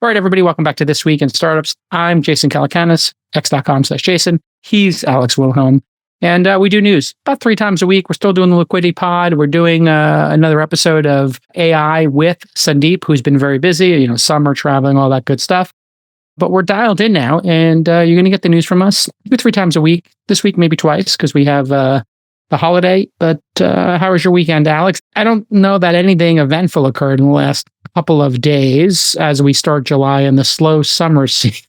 All right, everybody, welcome back to This Week in Startups. I'm Jason Calacanis, x.com/Jason. He's Alex Wilhelm. And we do news about 3 times a week. We're still doing the Liquidity Pod. We're doing another episode of AI with Sandeep, who's been very busy, summer, traveling, all that good stuff. But we're dialed in now, and you're going to get the news from us 2-3 times a week. This week, maybe twice, because we have the holiday. But how was your weekend, Alex? I don't know that anything eventful occurred in the last couple of days as we start July in the slow summer season.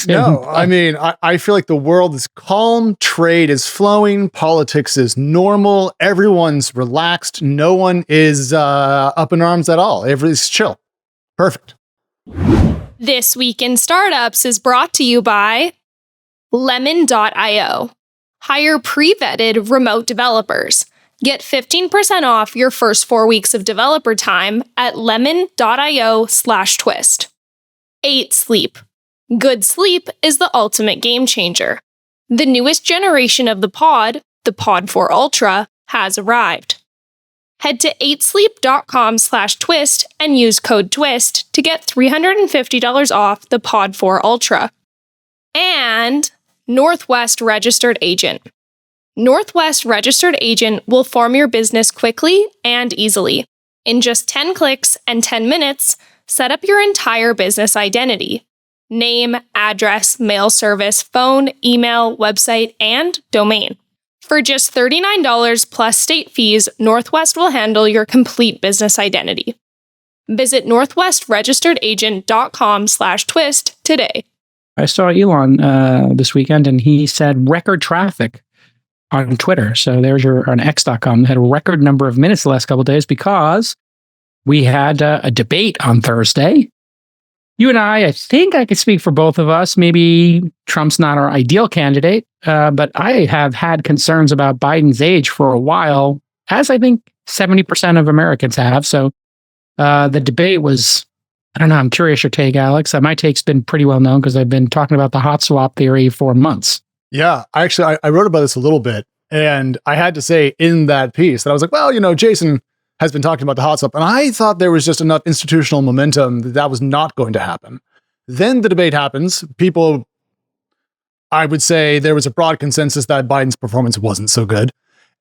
No, I mean, I feel like the world is calm, trade is flowing, politics is normal, everyone's relaxed, no one is up in arms at all. Everybody's chill. Perfect. This Week in Startups is brought to you by Lemon.io. Hire pre-vetted remote developers. Get 15% off your first 4 weeks of developer time at lemon.io/twist. 8 Sleep. Good sleep is the ultimate game changer. The newest generation of the Pod 4 Ultra, has arrived. Head to 8sleep.com/twist and use code TWIST to get $350 off the Pod 4 Ultra. And Northwest Registered Agent. Northwest Registered Agent will form your business quickly and easily. In just 10 clicks and 10 minutes, set up your entire business identity. Name, address, mail service, phone, email, website, and domain. For just $39 plus state fees, Northwest will handle your complete business identity. Visit northwestregisteredagent.com/twist today. I saw Elon this weekend, and he said record traffic on Twitter. So there's on x.com. They had a record number of minutes the last couple of days because we had a debate on Thursday. You and I think I could speak for both of us. Maybe Trump's not our ideal candidate, but I have had concerns about Biden's age for a while, as I think 70% of Americans have. So the debate was, I don't know, I'm curious your take, Alex. My take's been pretty well known because I've been talking about the hot swap theory for months. Yeah, I wrote about this a little bit, and I had to say in that piece that I was like, well, Jason has been talking about the hot swap, and I thought there was just enough institutional momentum that was not going to happen. Then the debate happens. People, I would say there was a broad consensus that Biden's performance wasn't so good.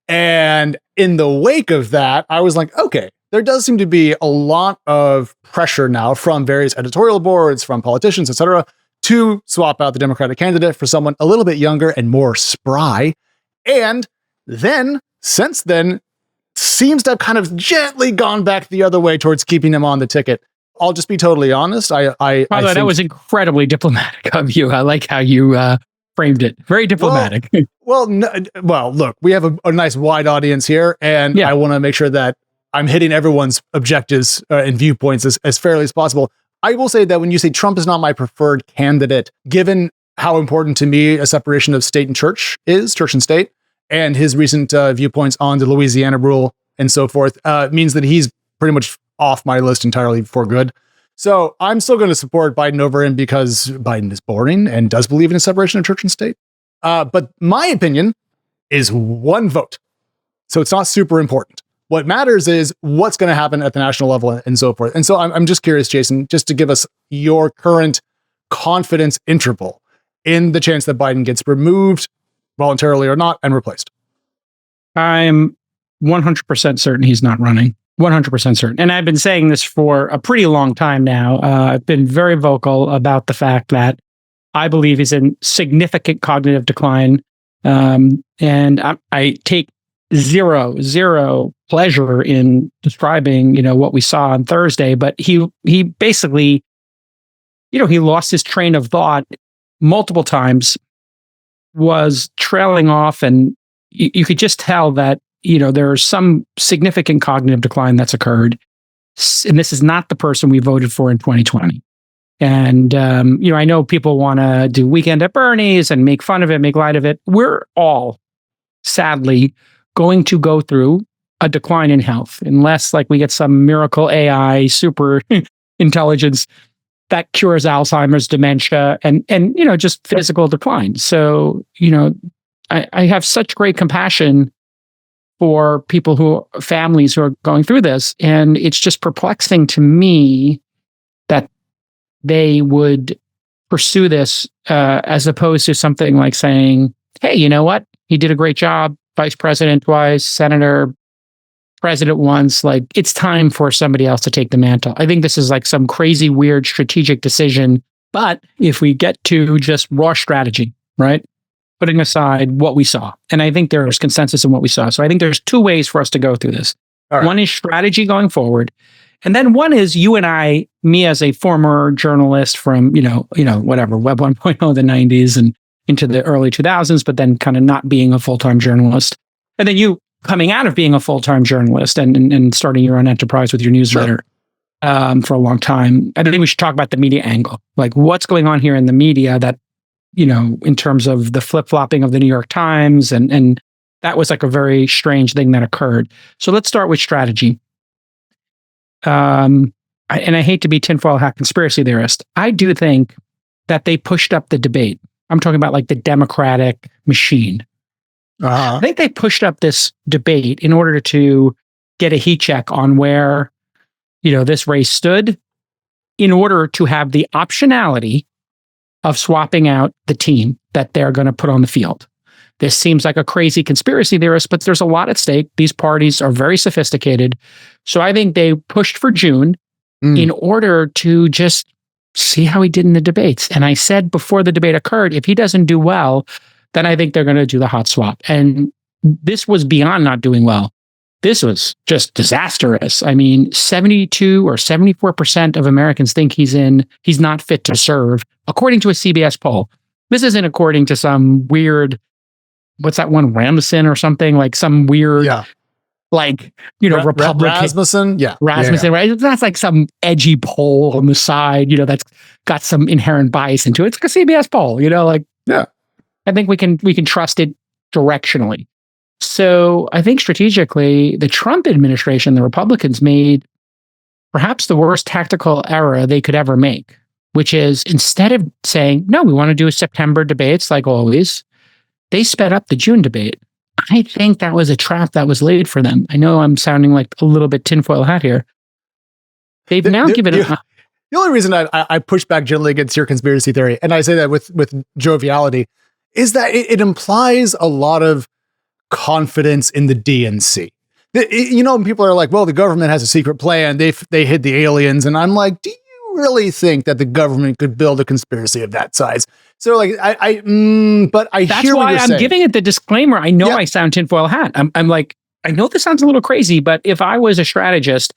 And in the wake of that, I was like, okay, there does seem to be a lot of pressure now from various editorial boards, from politicians, et cetera, to swap out the Democratic candidate for someone a little bit younger and more spry. And then, since then, seems to have kind of gently gone back the other way towards keeping him on the ticket. I'll just be totally honest. By the way, that was incredibly diplomatic of you. I like how you framed it. Very diplomatic. Well, look, we have a nice wide audience here, and I want to make sure that I'm hitting everyone's objectives and viewpoints as fairly as possible. I will say that when you say Trump is not my preferred candidate, given how important to me a separation of state and church is, church and state, and his recent viewpoints on the Louisiana rule and so forth, means that he's pretty much off my list entirely for good. So I'm still going to support Biden over him because Biden is boring and does believe in a separation of church and state. But my opinion is one vote. So it's not super important. What matters is what's going to happen at the national level and so forth. And so I'm just curious, Jason, just to give us your current confidence interval in the chance that Biden gets removed voluntarily or not and replaced. I'm 100% certain he's not running. 100% certain. And I've been saying this for a pretty long time now. I've been very vocal about the fact that I believe he's in significant cognitive decline. And I take zero pleasure in describing, what we saw on Thursday, but he basically, he lost his train of thought multiple times, was trailing off, and you could just tell that, there's some significant cognitive decline that's occurred. And this is not the person we voted for in 2020. And, I know people want to do Weekend at Bernie's and make fun of it, make light of it. We're all, sadly, going to go through a decline in health unless we get some miracle AI super intelligence that cures Alzheimer's, dementia, and just physical decline. So, I have such great compassion for families who are going through this. And it's just perplexing to me that they would pursue this as opposed to something like saying, hey, you know what? He did a great job, vice president twice, senator, president once. Like, it's time for somebody else to take the mantle. I think this is like some crazy, weird strategic decision. But if we get to just raw strategy, right? Putting aside what we saw, and I think there is consensus in what we saw. So I think there's two ways for us to go through this. Right. One is strategy going forward. And then one is you and I, me as a former journalist from, whatever, Web 1.0, the 90s and into the early 2000s, but then kind of not being a full-time journalist. And then you coming out of being a full-time journalist and starting your own enterprise with your newsletter for a long time. I think we should talk about the media angle. Like, what's going on here in the media that, in terms of the flip-flopping of the New York Times, and that was like a very strange thing that occurred. So let's start with strategy. And I hate to be tinfoil hat conspiracy theorist. I do think that they pushed up the debate. I'm talking about like the Democratic machine. I think they pushed up this debate in order to get a heat check on where, this race stood, in order to have the optionality of swapping out the team that they're going to put on the field. This seems like a crazy conspiracy theorist, but there's a lot at stake. These parties are very sophisticated. So I think they pushed for June in order to just see how he did in the debates. And I said before the debate occurred, if he doesn't do well, then I think they're going to do the hot swap. And this was beyond not doing well. This was just disastrous. I mean, 72 or 74% of Americans think he's not fit to serve, according to a CBS poll. This isn't according to some weird, what's that one, Ramsden or something, like some weird, Republican. Rasmussen? Yeah. Rasmussen, right? That's like some edgy poll on the side, that's got some inherent bias into it. It's like a CBS poll, Yeah. I think we can trust it directionally. So I think strategically, the Trump administration, the Republicans made perhaps the worst tactical error they could ever make, which is instead of saying, no, we want to do a September debates like always, they sped up the June debate. I think that was a trap that was laid for them. I know I'm sounding like a little bit tinfoil hat here. They've now given it. The only reason I push back gently against your conspiracy theory, and I say that with joviality, is that it implies a lot of confidence in the DNC. People are like, well, the government has a secret plan. They hid the aliens. And I'm like, do you really think that the government could build a conspiracy of that size? So like, but I that's hear why what you're I'm saying. giving it the disclaimer. I know I sound tinfoil hat. I'm like, I know this sounds a little crazy, but if I was a strategist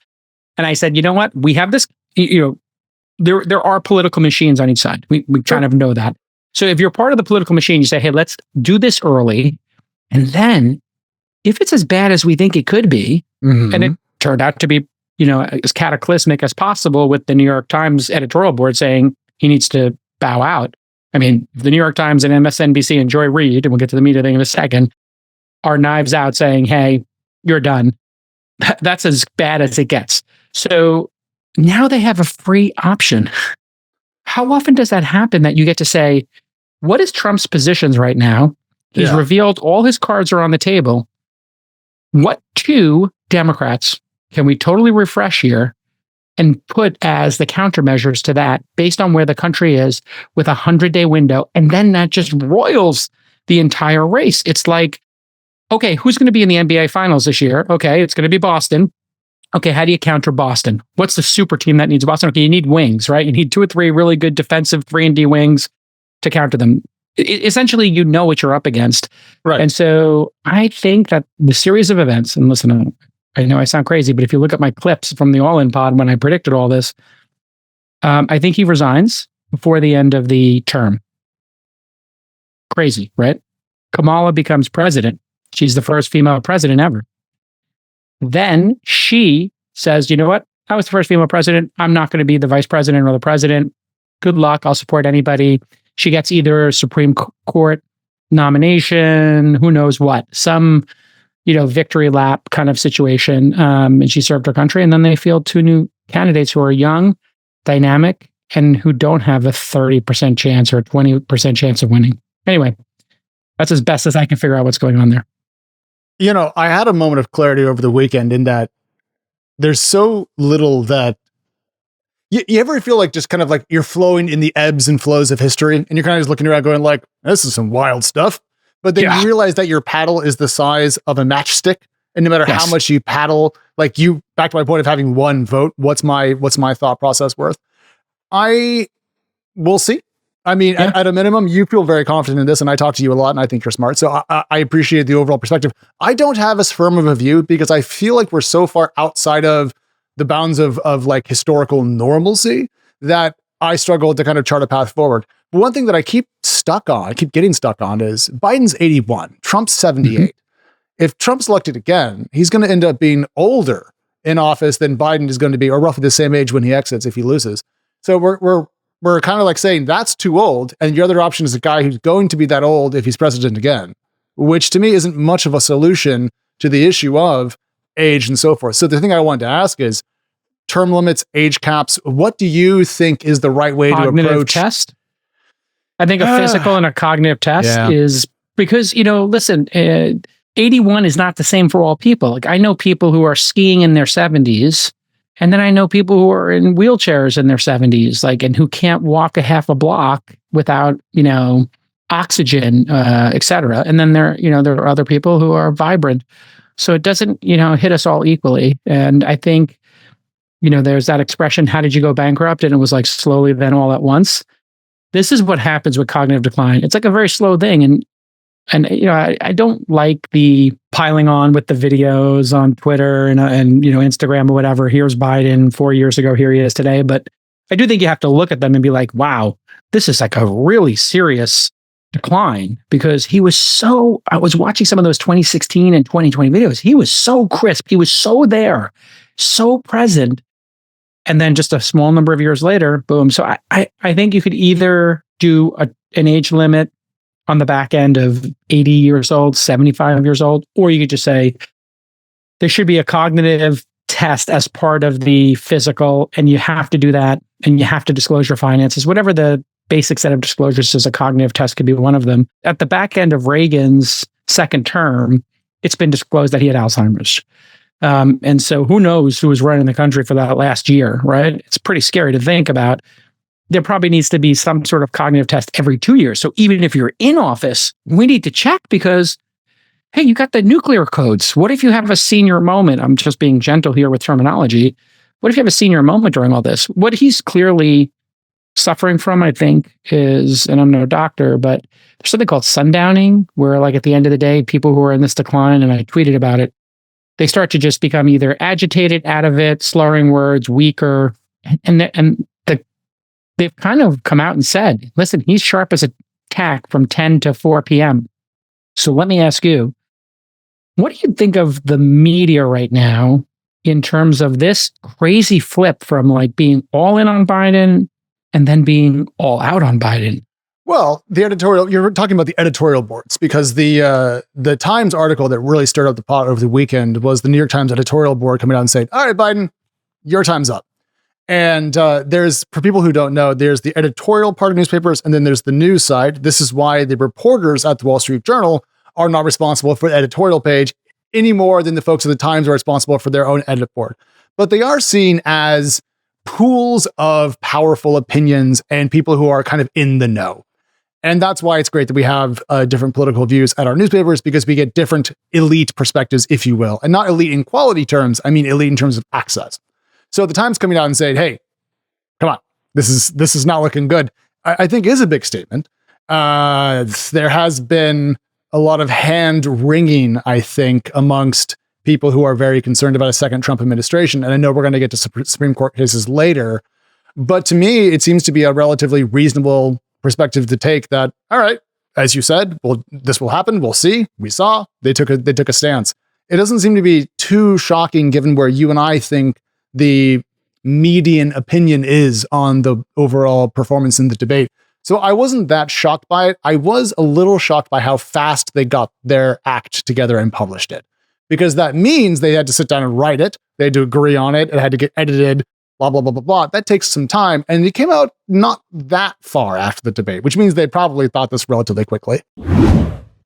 and I said, you know what, we have this, there are political machines on each side. We kind of know that. So if you're part of the political machine, you say, hey, let's do this early. And then if it's as bad as we think it could be, and it turned out to be, as cataclysmic as possible with the New York Times editorial board saying he needs to bow out. I mean, the New York Times and MSNBC and Joy Reid, and we'll get to the media thing in a second, are knives out saying, hey, you're done. That's as bad as it gets. So now they have a free option. How often does that happen that you get to say, what is Trump's positions right now? He's revealed all his cards are on the table. What two Democrats can we totally refresh here and put as the countermeasures to that based on where the country is with a 100-day window? And then that just roils the entire race. It's like, okay, who's going to be in the NBA finals this year? Okay, it's going to be Boston. Okay, how do you counter Boston? What's the super team that needs Boston? Okay, you need wings, right? You need 2 or 3 really good defensive 3-and-D wings to counter them. Essentially, you know what you're up against. Right. And so I think that the series of events, and listen, I know I sound crazy, but if you look at my clips from the All-In Pod when I predicted all this, I think he resigns before the end of the term. Crazy, right? Kamala becomes president. She's the first female president ever. Then she says, you know what? I was the first female president. I'm not going to be the vice president or the president. Good luck. I'll support anybody. She gets either a Supreme Court nomination, who knows what, some, victory lap kind of situation. And she served her country. And then they field 2 new candidates who are young, dynamic, and who don't have a 30% chance or a 20% chance of winning. Anyway, that's as best as I can figure out what's going on there. I had a moment of clarity over the weekend in that there's so little that You ever feel like just kind of like you're flowing in the ebbs and flows of history, and you're kind of just looking around going like, this is some wild stuff. But then you realize that your paddle is the size of a matchstick. And no matter how much you paddle, like you, back to my point of having one vote, what's my thought process worth? We'll see. I mean, at a minimum, you feel very confident in this, and I talk to you a lot, and I think you're smart. So I appreciate the overall perspective. I don't have as firm of a view because I feel like we're so far outside of the bounds of like historical normalcy that I struggle to kind of chart a path forward. But one thing that I keep getting stuck on is Biden's 81, Trump's 78. Mm-hmm. If Trump's elected again, he's going to end up being older in office than Biden is going to be, or roughly the same age when he exits if he loses. So we're kind of like saying that's too old. And your other option is a guy who's going to be that old if he's president again, which to me isn't much of a solution to the issue of age and so forth. So the thing I wanted to ask is term limits, age caps. What do you think is the right way to approach test? I think a physical and a cognitive test is because, listen, 81 is not the same for all people. Like I know people who are skiing in their 70s, and then I know people who are in wheelchairs in their 70s, like, and who can't walk a half a block without, oxygen, et cetera. And then there are other people who are vibrant. So it doesn't, hit us all equally. And I think, there's that expression, how did you go bankrupt? And it was like slowly, then all at once. This is what happens with cognitive decline. It's like a very slow thing. And I don't like the piling on with the videos on Twitter and Instagram or whatever. Here's Biden 4 years ago, here he is today. But I do think you have to look at them and be like, wow, this is like a really serious decline, because I was watching some of those 2016 and 2020 videos. He was so crisp. He was so there, so present. And then just a small number of years later, boom. So I think you could either do an age limit on the back end of 80 years old, 75 years old, or you could just say there should be a cognitive test as part of the physical, and you have to do that, and you have to disclose your finances. Whatever the basic set of disclosures is, a cognitive test could be one of them. At the back end of Reagan's second term, it's been disclosed that he had Alzheimer's. And so who knows who was running the country for that last year, right? It's pretty scary to think about. There probably needs to be some sort of cognitive test every 2 years. So even if you're in office, we need to check because, hey, you got the nuclear codes. What if you have a senior moment? I'm just being gentle here with terminology. What if you have a senior moment during all this? What he's clearly suffering from, I think, is, and I'm no doctor, but there's something called sundowning, where like at the end of the day, people who are in this decline, and I tweeted about it, they start to just become either agitated out of it, slurring words, weaker, and they've kind of come out and said, listen, he's sharp as a tack from 10 to 4 p.m. So let me ask you, what do you think of the media right now in terms of this crazy flip from like being all in on Biden and then being all out on Biden? Well, you're talking about the editorial boards, because the Times article that really stirred up the pot over the weekend was the New York Times editorial board coming out and saying, all right, Biden, your time's up. And for people who don't know, there's the editorial part of newspapers, and then there's the news side. This is why the reporters at the Wall Street Journal are not responsible for the editorial page any more than the folks at the Times are responsible for their own edit board. But they are seen as pools of powerful opinions and people who are kind of in the know. And that's why it's great that we have different political views at our newspapers, because we get different elite perspectives, if you will. And not elite in quality terms, I mean elite in terms of access. So the Times coming out and saying, hey, come on, this is not looking good, I think is a big statement. There has been a lot of hand wringing, I think, amongst people who are very concerned about a second Trump administration. And I know we're going to get to Supreme Court cases later, but to me, it seems to be a relatively reasonable perspective to take that, all right, as you said, well, this will happen. We'll see. We saw they took a stance. It doesn't seem to be too shocking given where you and I think the median opinion is on the overall performance in the debate. So I wasn't that shocked by it. I was a little shocked by how fast they got their act together and published it, because that means they had to sit down and write it. They had to agree on it. It had to get edited, blah, blah, blah, blah, blah. That takes some time. And it came out not that far after the debate, which means they probably thought this relatively quickly.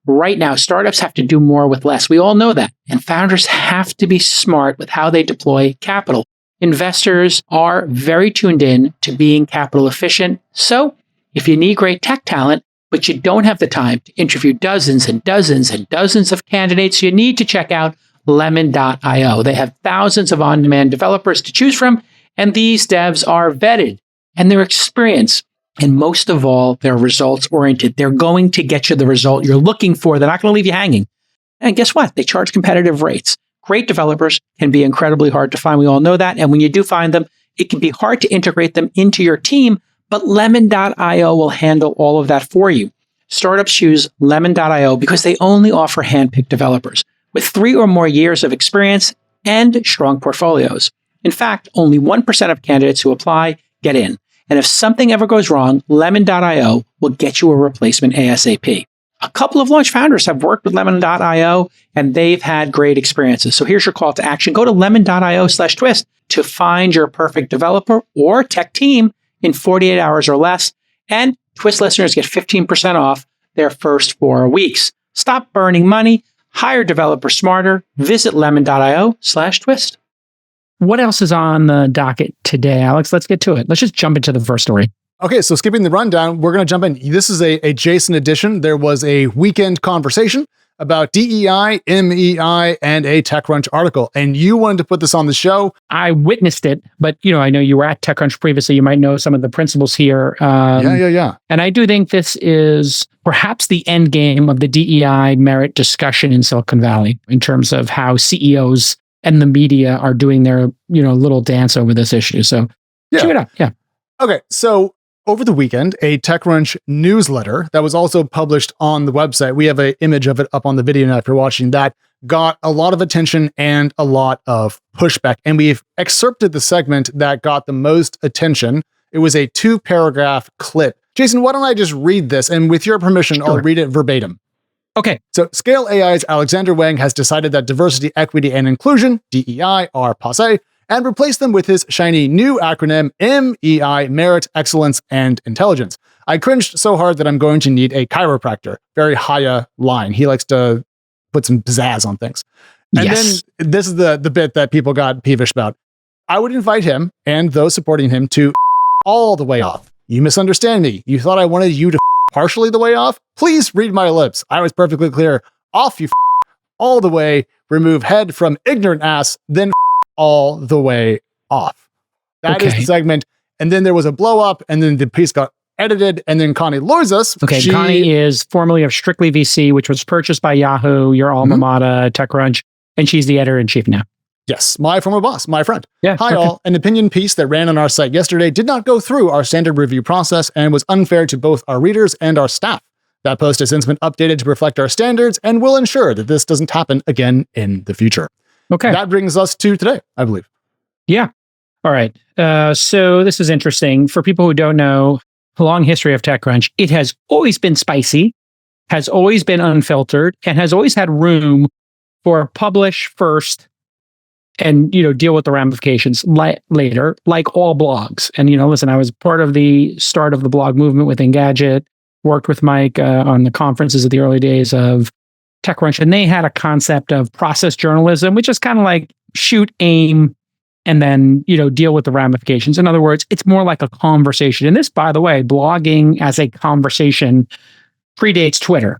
Right now, startups have to do more with less. We all know that. And founders have to be smart with how they deploy capital. investors are very tuned in to being capital efficient. So if you need great tech talent, but you don't have the time to interview dozens and dozens and dozens of candidates, you need to check out lemon.io. They have thousands of on-demand developers to choose from, and these devs are vetted and they're experienced. And most of all, they're results-oriented. They're going to get you the result you're looking for. They're not going to leave you hanging. And guess what? They charge competitive rates. Great developers can be incredibly hard to find. We all know that. And when you do find them, it can be hard to integrate them into your team, but lemon.io will handle all of that for you. Startups use lemon.io because they only offer handpicked developers with 3 or more years of experience and strong portfolios. In fact, only 1% of candidates who apply get in. And if something ever goes wrong, lemon.io will get you a replacement ASAP. A couple of launch founders have worked with lemon.io and they've had great experiences. So here's your call to action. Go to lemon.io/twist to find your perfect developer or tech team in 48 hours or less. And Twist listeners get 15% off their first 4 weeks. Stop burning money. Hire developers smarter. Visit lemon.io/twist. What else is on the docket today, Alex? Let's get to it. Let's just jump into the first story. Okay, so skipping the rundown, we're going to jump in. This is a Jason edition. There was a weekend conversation about DEI, MEI, and a TechCrunch article. And you wanted to put this on the show. I witnessed it, but I know you were at TechCrunch previously. You might know some of the principles here. Yeah. And I do think this is perhaps the end game of the DEI merit discussion in Silicon Valley in terms of how CEOs and the media are doing their, little dance over this issue. So check it out. Yeah. Okay. So over the weekend, a TechCrunch newsletter that was also published on the website, we have an image of it up on the video now if you're watching that, got a lot of attention and a lot of pushback. And we've excerpted the segment that got the most attention. It was a 2-paragraph clip. Jason, why don't I just read this? And with your permission, sure. I'll read it verbatim. Okay. So Scale AI's Alexander Wang has decided that diversity, equity, and inclusion, DEI, are passé, and replaced them with his shiny new acronym, MEI, Merit, Excellence, and Intelligence. I cringed so hard that I'm going to need a chiropractor. Very high line. He likes to put some pizzazz on things. And then this is the bit that people got peevish about. I would invite him and those supporting him to all the way off. You misunderstand me. You thought I wanted you to partially the way off? Please read my lips. I was perfectly clear. Off you all the way. Remove head from ignorant ass, then all the way off. That is the segment. And then there was a blow up, and then the piece got edited, and then Connie Loizas. Okay, Connie is formerly of Strictly VC, which was purchased by Yahoo, your alma mater, TechCrunch, and she's the editor-in-chief now. Yes, my former boss, my friend. Yeah. Hi all. An opinion piece that ran on our site yesterday did not go through our standard review process and was unfair to both our readers and our staff. That post has since been updated to reflect our standards and will ensure that this doesn't happen again in the future. Okay. That brings us to today, I believe. Yeah. All right. So this is interesting. For people who don't know, the long history of TechCrunch, it has always been spicy, has always been unfiltered, and has always had room for publish first and, deal with the ramifications later, like all blogs. And, listen, I was part of the start of the blog movement with Engadget, worked with Mike on the conferences of the early days of TechCrunch, and they had a concept of process journalism, which is kind of like shoot, aim, and then, deal with the ramifications. In other words, it's more like a conversation. And this, by the way, blogging as a conversation predates Twitter.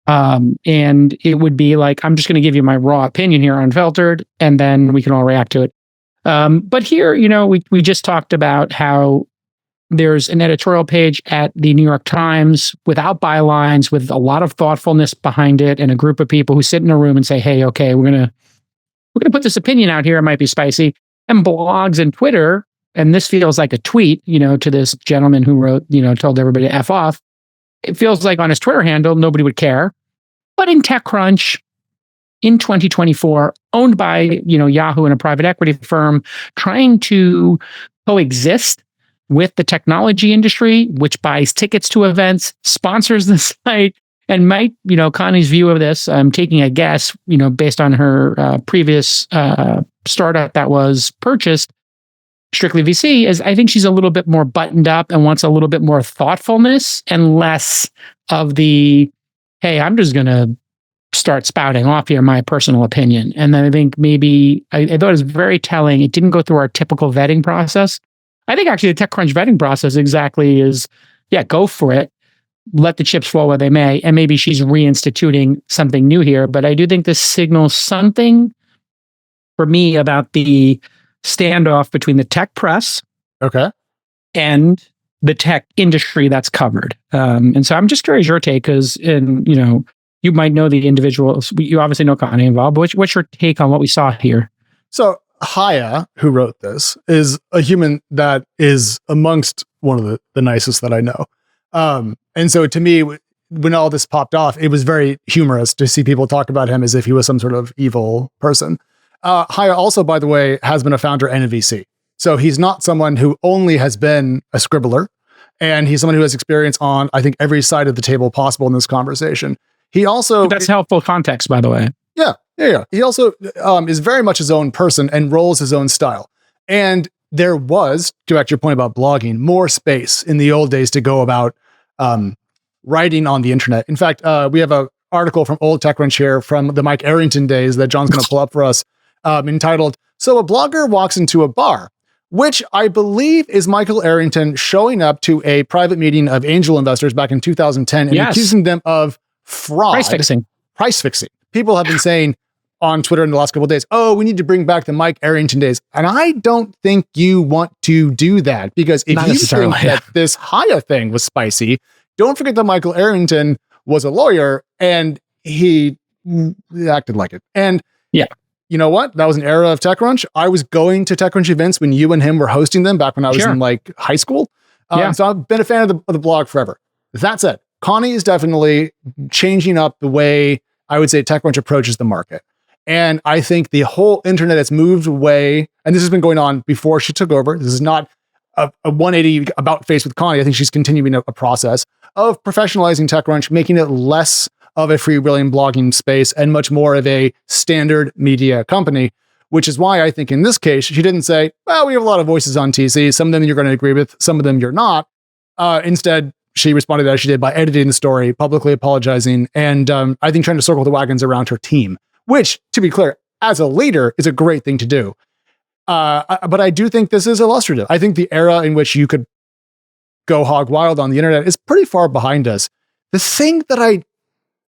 And it would be like, I'm just going to give you my raw opinion here, unfiltered, and then we can all react to it. But here, we just talked about how there's an editorial page at the New York Times without bylines, with a lot of thoughtfulness behind it, and a group of people who sit in a room and say, hey, okay, we're gonna put this opinion out here. It might be spicy. And blogs and Twitter, and this feels like a tweet, to this gentleman who wrote, told everybody to F off. It feels like on his Twitter handle, nobody would care. But in TechCrunch, in 2024, owned by, Yahoo and a private equity firm, trying to coexist with the technology industry, which buys tickets to events, sponsors the site, and might, Connie's view of this, I'm taking a guess, based on her previous startup that was purchased, Strictly VC, is I think she's a little bit more buttoned up and wants a little bit more thoughtfulness and less of the, hey, I'm just going to start spouting off here my personal opinion. And then I think maybe, I thought it was very telling. It didn't go through our typical vetting process. I think actually the TechCrunch vetting process exactly is, yeah, go for it. Let the chips fall where they may. And maybe she's reinstituting something new here. But I do think this signals something for me about the standoff between the tech press and the tech industry that's covered. And so I'm just curious your take, because you might know the individuals. You obviously know Connie involved, but what's your take on what we saw here? So Haya, who wrote this, is a human that is amongst one of the nicest that I know. And so to me, when all this popped off, it was very humorous to see people talk about him as if he was some sort of evil person. Haya also, by the way, has been a founder and a VC. So he's not someone who only has been a scribbler, and he's someone who has experience on, I think, every side of the table possible in this conversation. He also... That's helpful context, by the way. Yeah. He also is very much his own person and rolls his own style. And there was, to back to your point about blogging, more space in the old days to go about writing on the internet. In fact, we have an article from old TechCrunch here from the Mike Arrington days that John's going to pull up for us, entitled, "So a blogger walks into a bar," which I believe is Michael Arrington showing up to a private meeting of angel investors back in 2010 and accusing them of fraud. Price fixing. People have been saying on Twitter in the last couple of days, oh, we need to bring back the Mike Arrington days. And I don't think you want to do that, because if you think that this Haya thing was spicy, don't forget that Michael Arrington was a lawyer and he acted like it. And you know what? That was an era of TechCrunch. I was going to TechCrunch events when you and him were hosting them back when I was in like high school. So I've been a fan of the blog forever. That said, Connie is definitely changing up the way I would say TechCrunch approaches the market. And I think the whole internet has moved away, and this has been going on before she took over. This is not a 180 about face with Connie. I think she's continuing a process of professionalizing TechCrunch, making it less of a freewheeling blogging space and much more of a standard media company, which is why I think in this case, she didn't say, well, we have a lot of voices on TC. Some of them you're going to agree with, some of them you're not. Instead, she responded as she did by editing the story, publicly apologizing, and I think trying to circle the wagons around her team, which, to be clear, as a leader is a great thing to do. But I do think this is illustrative. I think the era in which you could go hog wild on the internet is pretty far behind us. The thing that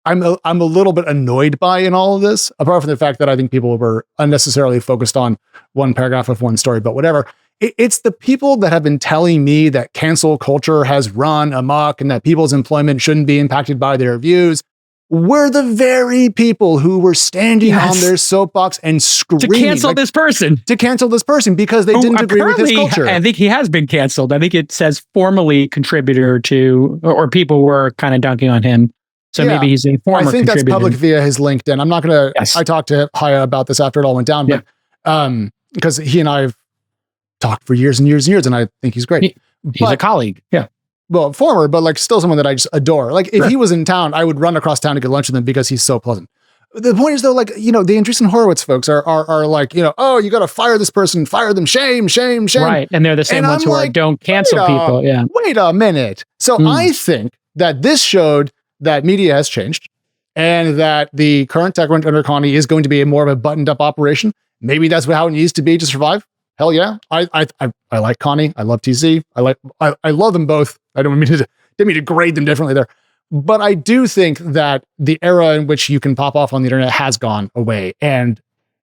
I'm a little bit annoyed by in all of this, apart from the fact that I think people were unnecessarily focused on one paragraph of one story, but whatever, it's the people that have been telling me that cancel culture has run amok and that people's employment shouldn't be impacted by their views. We're the very people who were standing on their soapbox and screaming to cancel this person because they didn't agree with his culture. I think he has been canceled. I think it says formally contributor to, or people were kind of dunking on him. So maybe he's a former contributor. I think that's public via his LinkedIn. I'm not going to, I talked to Haya about this after it all went down, but because he and I have talked for years and years and years, and I think he's great. He's a colleague. Yeah. Well, former, but like still someone that I just adore. Like if he was in town, I would run across town to get lunch with him because he's so pleasant. The point is though, like, the Andreessen Horowitz folks are like, oh, you got to fire this person, fire them, shame. Right. And they're the same ones who don't cancel people. Yeah. Wait a minute. So I think that this showed that media has changed and that the current TechCrunch under Connie is going to be a more of a buttoned up operation. Maybe that's how it needs to be to survive. Hell yeah. I like Connie. I love TC. I love them both. I didn't mean to grade them differently there. But I do think that the era in which you can pop off on the internet has gone away. And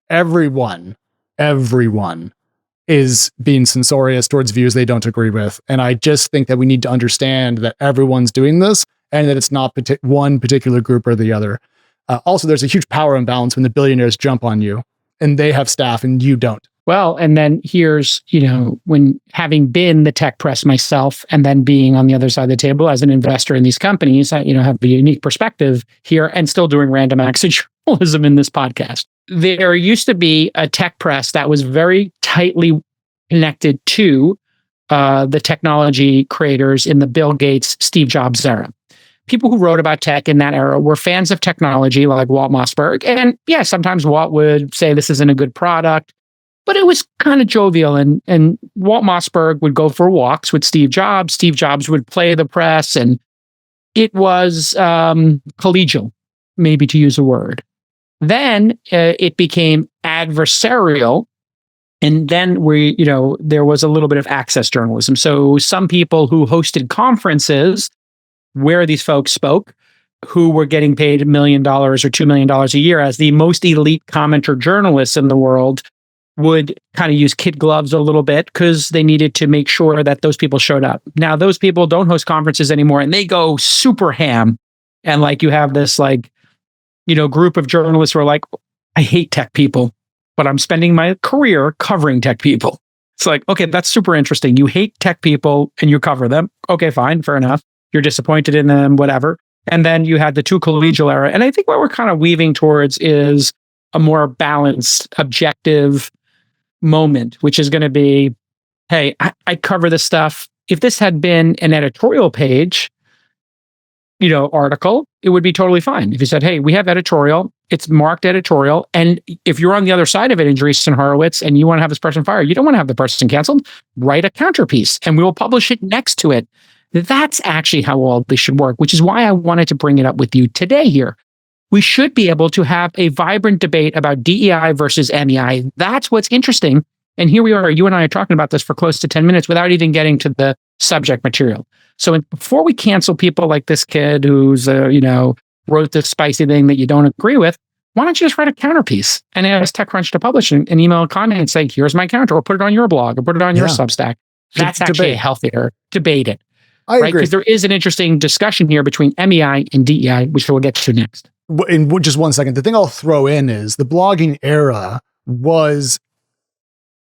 everyone is being censorious towards views they don't agree with. And I just think that we need to understand that everyone's doing this and that it's not one particular group or the other. Also, there's a huge power imbalance when the billionaires jump on you and they have staff and you don't. Well, and then here's, when having been the tech press myself and then being on the other side of the table as an investor in these companies, I, have a unique perspective here and still doing random acts of journalism in this podcast. There used to be a tech press that was very tightly connected to the technology creators in the Bill Gates, Steve Jobs era. People who wrote about tech in that era were fans of technology like Walt Mossberg. And yeah, sometimes Walt would say this isn't a good product. But it was kind of jovial, and Walt Mossberg would go for walks with Steve Jobs. Steve Jobs would play the press, and it was collegial. maybe to use a word. Then it became adversarial. And then there was a little bit of access journalism. So some people who hosted conferences where these folks spoke, who were getting paid $1 million or $2 million a year as the most elite commenter journalists in the world, would kind of use kid gloves a little bit because they needed to make sure that those people showed up. Now, those people don't host conferences anymore, and they go super ham. And like you have this group of journalists who are like, I hate tech people, but I'm spending my career covering tech people. It's like, okay, that's super interesting. You hate tech people and you cover them. Okay, fine, fair enough. You're disappointed in them, whatever. And then you had the two collegial era. And I think what we're kind of weaving towards is a more balanced, objective moment, which is going to be, hey, I cover this stuff. If this had been an editorial page, article, it would be totally fine. If you said, hey, we have editorial, it's marked editorial. And if you're on the other side of it, Andreessen Horowitz, and you want to have this person fired, you don't want to have the person canceled, write a counterpiece and we will publish it next to it. That's actually how all this should work, which is why I wanted to bring it up with you today here. We should be able to have a vibrant debate about DEI versus MEI. That's what's interesting. And here we are, you and I are talking about this for close to 10 minutes without even getting to the subject material. So before we cancel people like this kid who's, wrote this spicy thing that you don't agree with, why don't you just write a counterpiece and ask TechCrunch to publish an email comment and say, here's my counter, or put it on your blog, or put it on your Substack. That's actually a healthier debate it. I agree. Because there is an interesting discussion here between MEI and DEI, which we'll get to next. In just 1 second, the thing I'll throw in is the blogging era was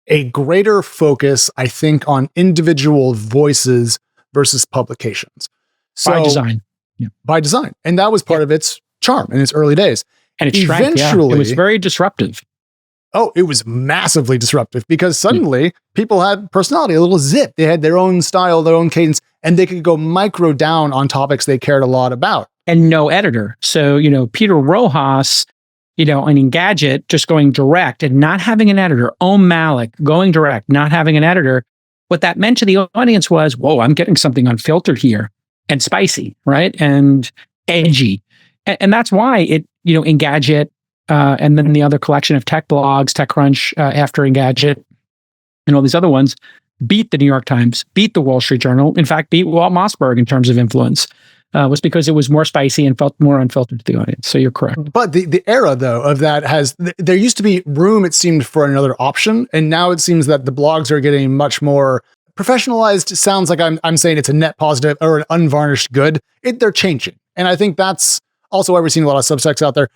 a greater focus, I think, on individual voices versus publications. So, by design. Yeah. By design. And that was part of its charm in its early days. And it shrank, it was very disruptive. Oh, it was massively disruptive because suddenly people had personality, a little zip. They had their own style, their own cadence, and they could go micro down on topics they cared a lot about. And no editor. So, Peter Rojas, in Engadget, just going direct and not having an editor. Malik going direct, not having an editor. What that meant to the audience was, whoa, I'm getting something unfiltered here and spicy, right? And edgy. And that's why it, Engadget, and then the other collection of tech blogs, TechCrunch, after Engadget, and all these other ones, beat the New York Times, beat the Wall Street Journal, in fact, beat Walt Mossberg in terms of influence, was because it was more spicy and felt more unfiltered to the audience. So you're correct. But the era, though, of that there used to be room, it seemed, for another option. And now it seems that the blogs are getting much more professionalized. It sounds like I'm saying it's a net positive or an unvarnished good. They're changing. And I think that's also why we're seeing a lot of Substacks out there.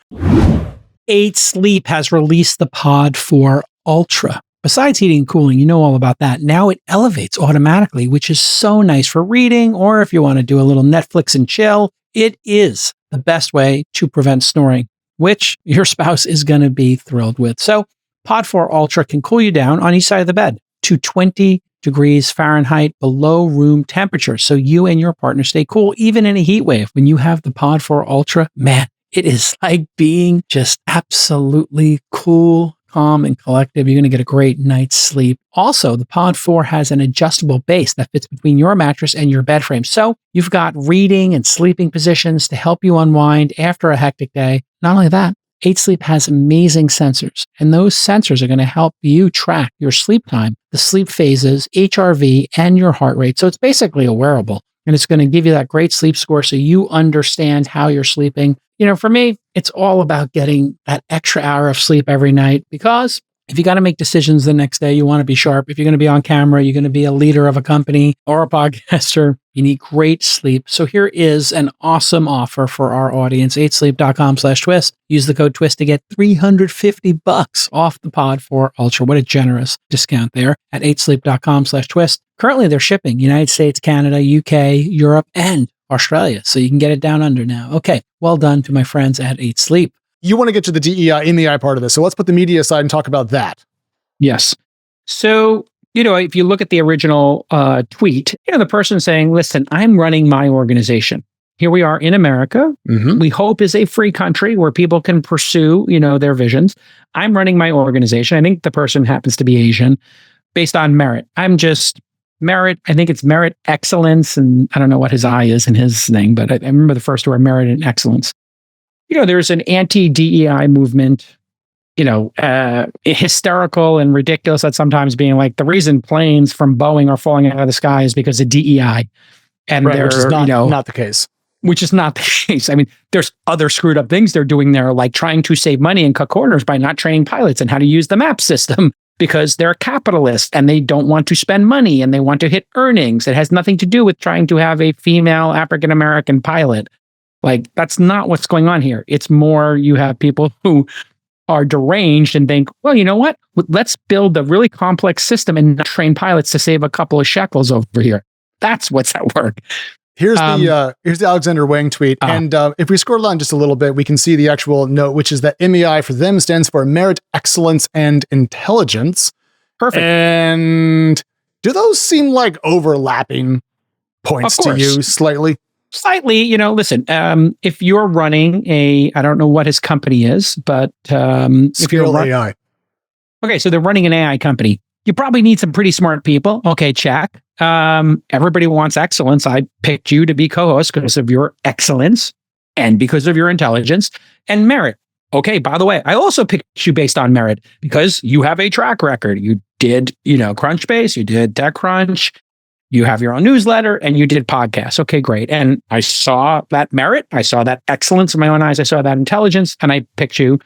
8 Sleep has released the Pod 4 Ultra. Besides heating and cooling, you know all about that. Now it elevates automatically, which is so nice for reading, or if you want to do a little Netflix and chill. It is the best way to prevent snoring, which your spouse is going to be thrilled with. So Pod 4 Ultra can cool you down on each side of the bed to 20 degrees Fahrenheit below room temperature, so you and your partner stay cool, even in a heat wave. When you have the Pod 4 Ultra, man, it is like being just absolutely cool, calm, and collective. You're going to get a great night's sleep. Also, the Pod 4 has an adjustable base that fits between your mattress and your bed frame. So you've got reading and sleeping positions to help you unwind after a hectic day. Not only that, 8 Sleep has amazing sensors, and those sensors are going to help you track your sleep time, the sleep phases, HRV, and your heart rate. So it's basically a wearable, and it's going to give you that great sleep score so you understand how you're sleeping. For me, it's all about getting that extra hour of sleep every night, because if you got to make decisions the next day, you want to be sharp. If you're going to be on camera, you're going to be a leader of a company or a podcaster, you need great sleep. So here is an awesome offer for our audience, 8sleep.com/twist. Use the code TWIST to get $350 off the Pod 4 Ultra. What a generous discount there at 8sleep.com/twist. Currently, they're shipping United States, Canada, UK, Europe, and Australia. So you can get it down under now. Okay, well done to my friends at 8 Sleep. You want to get to the DEI, MEI part of this. So let's put the media aside and talk about that. Yes. So, if you look at the original tweet, the person saying, listen, I'm running my organization. Here we are in America. Mm-hmm. We hope is a free country where people can pursue, their visions. I'm running my organization. I think the person happens to be Asian based on merit. Merit, I think it's merit excellence. And I don't know what his I is in his thing, but I remember the first word, merit and excellence. there's an anti-DEI movement, hysterical and ridiculous at sometimes being like, the reason planes from Boeing are falling out of the sky is because of DEI. And right, which is not the case. Which is not the case. I mean, there's other screwed up things they're doing there, like trying to save money and cut corners by not training pilots and how to use the map system because they're capitalists and they don't want to spend money and they want to hit earnings. It has nothing to do with trying to have a female African-American pilot. Like, that's not what's going on here. It's more you have people who are deranged and think, well, you know what? Let's build a really complex system and not train pilots to save a couple of shekels over here. That's what's at work. Here's the Alexander Wang tweet. And if we scroll down just a little bit, we can see the actual note, which is that MEI for them stands for Merit, Excellence, and Intelligence. Perfect. And do those seem like overlapping points to you slightly? Slightly, listen, if you're running I don't know what his company is, but if you're AI. Okay, so they're running an AI company. You probably need some pretty smart people. Okay, check. Everybody wants excellence. I picked you to be co-host because of your excellence and because of your intelligence and merit. Okay, by the way, I also picked you based on merit because you have a track record. You did, Crunchbase, you did TechCrunch, you have your own newsletter, and you did podcasts. Okay, great. And I saw that merit. I saw that excellence in my own eyes. I saw that intelligence, and I picked you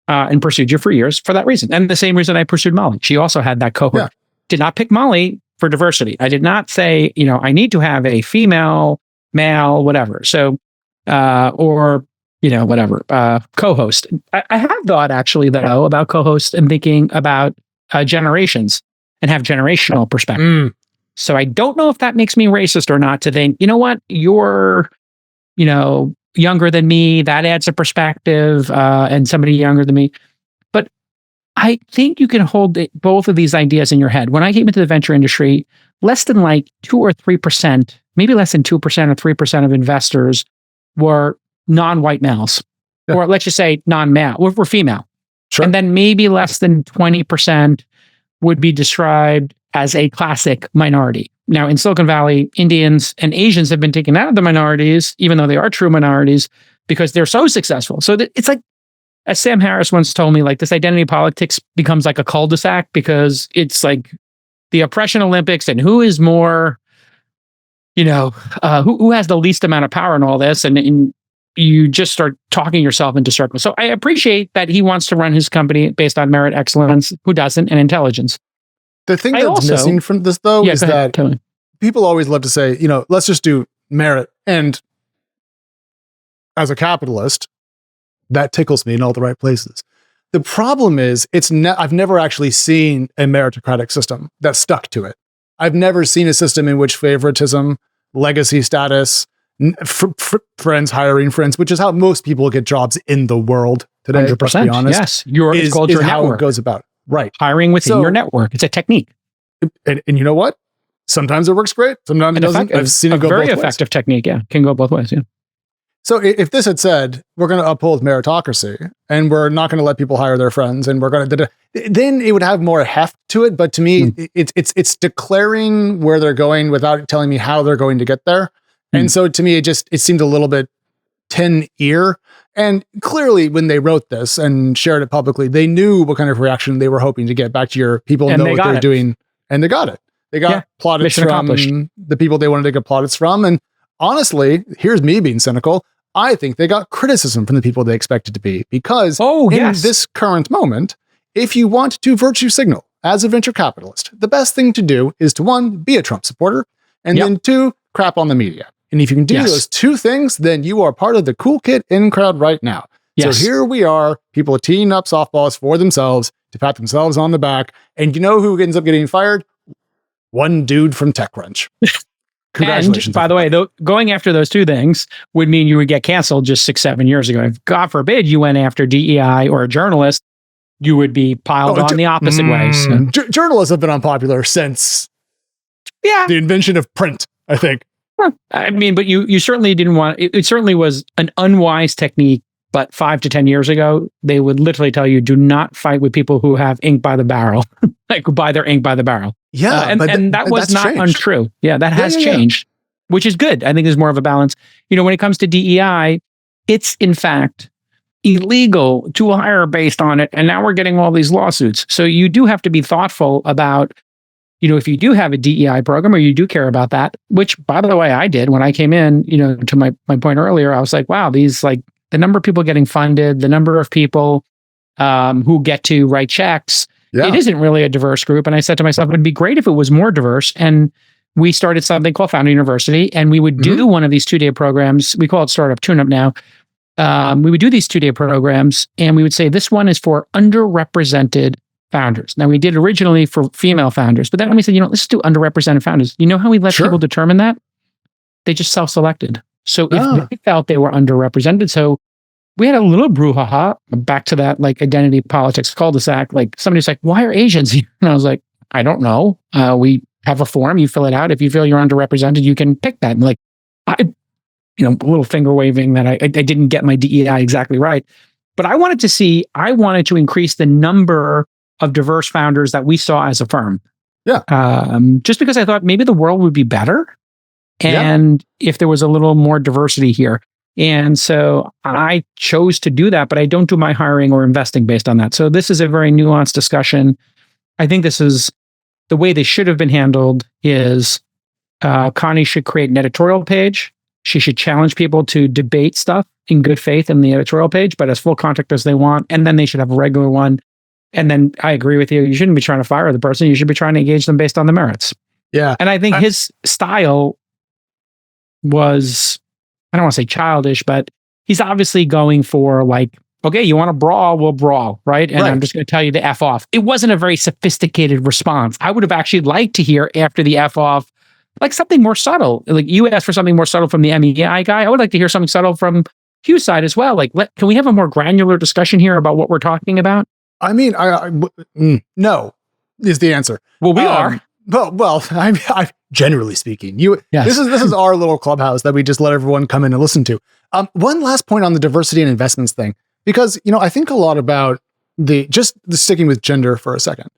and pursued you for years for that reason. And the same reason I pursued Molly. She also had that cohort. Yeah. Did not pick Molly for diversity. I did not say, I need to have a female, male, whatever. So, co-host. I have thought actually, though, about co-host and thinking about generations and have generational perspective. So I don't know if that makes me racist or not to think, you know what, you're, younger than me, that adds a perspective, and somebody younger than me. But I think you can hold both of these ideas in your head. When I came into the venture industry, less than 2 or 3%, maybe less than 2% or 3% of investors were non-white males, or let's just say non-male, were female. Sure. And then maybe less than 20% would be described as a classic minority. Now, in Silicon Valley, Indians and Asians have been taken out of the minorities, even though they are true minorities, because they're so successful. So it's like, as Sam Harris once told me, this identity politics becomes like a cul-de-sac because it's like the oppression Olympics and who is more, who has the least amount of power in all this. And you just start talking yourself into circles. So I appreciate that he wants to run his company based on merit, excellence, who doesn't, and intelligence. The thing that's missing from this, though, is that people always love to say, let's just do merit. And as a capitalist, that tickles me in all the right places. The problem is, I've never actually seen a meritocratic system that stuck to it. I've never seen a system in which favoritism, legacy status, friends hiring friends, which is how most people get jobs in the world today. 100%. Let's be honest. Yes, is how it goes about. Right. Hiring within your network. It's a technique. And you know what? Sometimes it works great. Sometimes it doesn't. I've seen it go both ways. Very effective technique. Yeah. Can go both ways. Yeah. So if this had said, we're going to uphold meritocracy and we're not going to let people hire their friends and we're going to, then it would have more heft to it. But to me, it's declaring where they're going without telling me how they're going to get there. And so to me, it seemed a little bit tin ear. And clearly when they wrote this and shared it publicly, they knew what kind of reaction they were hoping to get. Back to your people know what they're doing. And they got it. They got plaudits from the people they wanted to get plaudits from. And honestly, here's me being cynical. I think they got criticism from the people they expected to be. Because in this current moment, if you want to virtue signal as a venture capitalist, the best thing to do is to, 1, be a Trump supporter, and then 2, crap on the media. And if you can do those 2 things, then you are part of the cool kid in crowd right now. So here we are, people teeing up softballs for themselves to pat themselves on the back. And you know who ends up getting fired? One dude from TechCrunch. Congratulations. And by the way, going after those 2 things would mean you would get canceled just 6-7 years ago. If God forbid you went after DEI or a journalist, you would be piled on the opposite way. So. Journalists have been unpopular since the invention of print, I think. I mean, but you certainly didn't want, it certainly was an unwise technique, but 5 to 10 years ago, they would literally tell you, do not fight with people who have ink by the barrel, who buy their ink by the barrel. Yeah. And that was not untrue. Yeah, that has changed, which is good. I think there's more of a balance. When it comes to DEI, it's in fact illegal to hire based on it. And now we're getting all these lawsuits. So you do have to be thoughtful about, if you do have a DEI program or you do care about that, which, by the way, I did when I came in, to my point earlier, I was like, wow, these the number of people getting funded, the number of people who get to write checks, it isn't really a diverse group. And I said to myself, it'd be great if it was more diverse. And we started something called Founder University, and we would do one of these 2-day programs. We call it Startup Tune-Up now. We would do these 2-day programs, and we would say, this one is for underrepresented founders. Now, we did originally for female founders, but then we said, let's do underrepresented founders. You know how we let people determine that? They just self-selected. So if they felt they were underrepresented, so we had a little brouhaha back to that identity politics cul-de-sac. Somebody's like, why are Asians here? And I was like, I don't know. We have a form, you fill it out. If you feel you're underrepresented, you can pick that. And a little finger waving that I didn't get my DEI exactly right. But I wanted to increase the number of diverse founders that we saw as a firm. Yeah. Just because I thought maybe the world would be better. And if there was a little more diversity here. And so I chose to do that, but I don't do my hiring or investing based on that. So this is a very nuanced discussion. I think this is the way they should have been handled is Connie should create an editorial page. She should challenge people to debate stuff in good faith in the editorial page, but as full contact as they want. And then they should have a regular one. And then I agree with you. You shouldn't be trying to fire the person. You should be trying to engage them based on the merits. Yeah. And I think his style was, I don't want to say childish, but he's obviously going for okay, you want to brawl, we'll brawl, right? And I'm just going to tell you to F off. It wasn't a very sophisticated response. I would have actually liked to hear after the F off, something more subtle. You asked for something more subtle from the MEI guy. I would like to hear something subtle from Hugh's side as well. Can we have a more granular discussion here about what we're talking about? I mean, no is the answer. Well, we are. Well, I generally speaking, this is our little clubhouse that we just let everyone come in and listen to. One last point on the diversity and investments thing, because I think a lot about the sticking with gender for a second.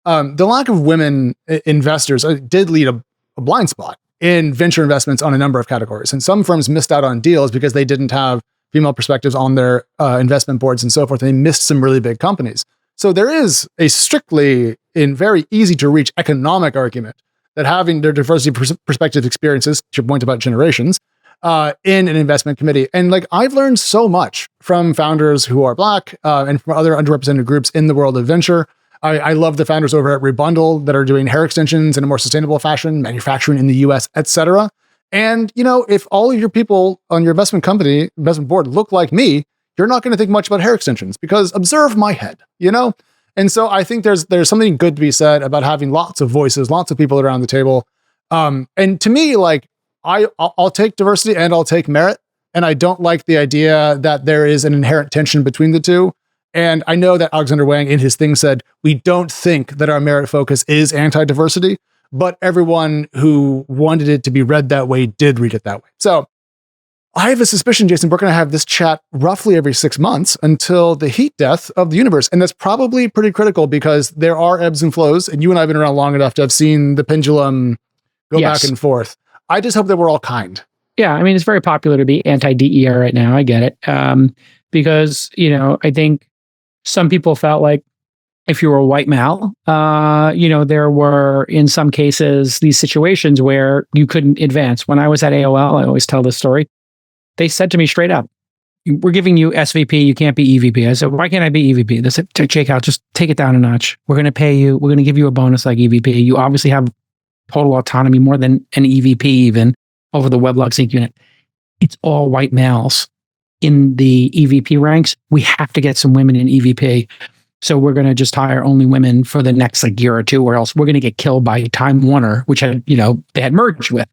The lack of women investors did lead a blind spot in venture investments on a number of categories, and some firms missed out on deals because they didn't have female perspectives on their investment boards and so forth. And they missed some really big companies. So there is a strictly and very easy to reach economic argument that having their diversity perspective experiences, to your point about generations, in an investment committee. And I've learned so much from founders who are Black and from other underrepresented groups in the world of venture. I love the founders over at Rebundle that are doing hair extensions in a more sustainable fashion, manufacturing in the US, etc. And, if all of your people on your investment board look like me, you're not going to think much about hair extensions because observe my head, And so I think there's something good to be said about having lots of voices, lots of people around the table. And to me, I'll take diversity and I'll take merit. And I don't like the idea that there is an inherent tension between the two. And I know that Alexander Wang in his thing said, we don't think that our merit focus is anti-diversity, but everyone who wanted it to be read that way did read it that way. So I have a suspicion, Jason, we're going to have this chat roughly every 6 months until the heat death of the universe. And that's probably pretty critical because there are ebbs and flows. And you and I have been around long enough to have seen the pendulum go back and forth. I just hope that we're all kind. Yeah. I mean, it's very popular to be anti-DEI right now. I get it. Because, I think some people felt like if you were a white male, there were in some cases these situations where you couldn't advance. When I was at AOL, I always tell this story. They said to me straight up, we're giving you SVP, you can't be EVP. I said, why can't I be EVP? They said, Jake, I'll just take it down a notch. We're going to pay you. We're going to give you a bonus like EVP. You obviously have total autonomy, more than an EVP even, over the Weblog Sync unit. It's all white males in the EVP ranks. We have to get some women in EVP. So we're going to just hire only women for the next year or two, or else we're going to get killed by Time Warner, which had, they had merged with.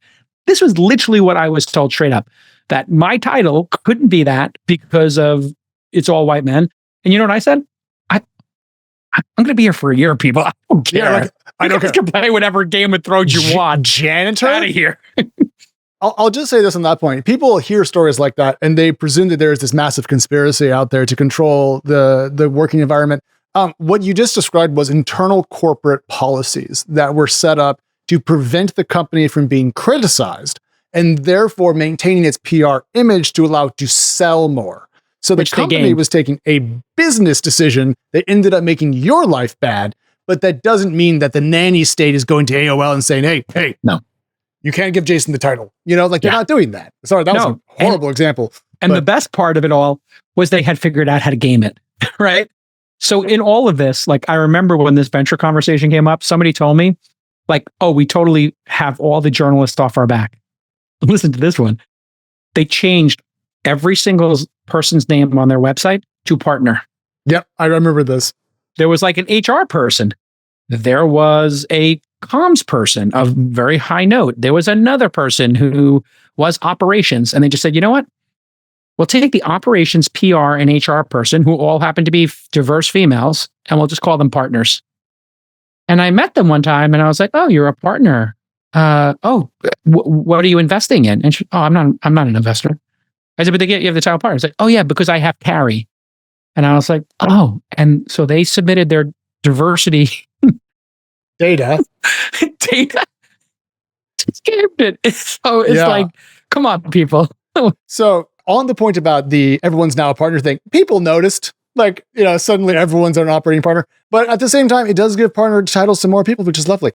This was literally what I was told straight up, that my title couldn't be that because of it's all white men. And you know what I said? I'm going to be here for a year, people. I don't care. I don't care. You can play whatever Game of Thrones you want. Janitor? Out of here. I'll just say this on that point. People hear stories like that and they presume that there is this massive conspiracy out there to control the working environment. What you just described was internal corporate policies that were set up to prevent the company from being criticized and therefore maintaining its PR image to allow it to sell more. So the company was taking a business decision that ended up making your life bad, but that doesn't mean that the nanny state is going to AOL and saying, hey, no, you can't give Jason the title. They're not doing that. Sorry, that was a horrible example. And the best part of it all was they had figured out how to game it, right? So in all of this, I remember when this venture conversation came up, somebody told me, we totally have all the journalists off our back. Listen to this one. They changed every single person's name on their website to partner. Yep, I remember this. There was an HR person. There was a comms person of very high note. There was another person who was operations. And they just said, you know what? We'll take the operations, PR, and HR person, who all happen to be diverse females, and we'll just call them partners. And I met them one time, and I was like, oh, you're a partner. What are you investing in? And she, I'm not an investor. I said, but you have the title partner. It's like, oh yeah, because I have carry. And I was like, oh. And so they submitted their diversity data. Scammed it. So it's come on, people. So on the point about the everyone's now a partner thing, people noticed, suddenly everyone's an operating partner. But at the same time, it does give partner titles to more people, which is lovely.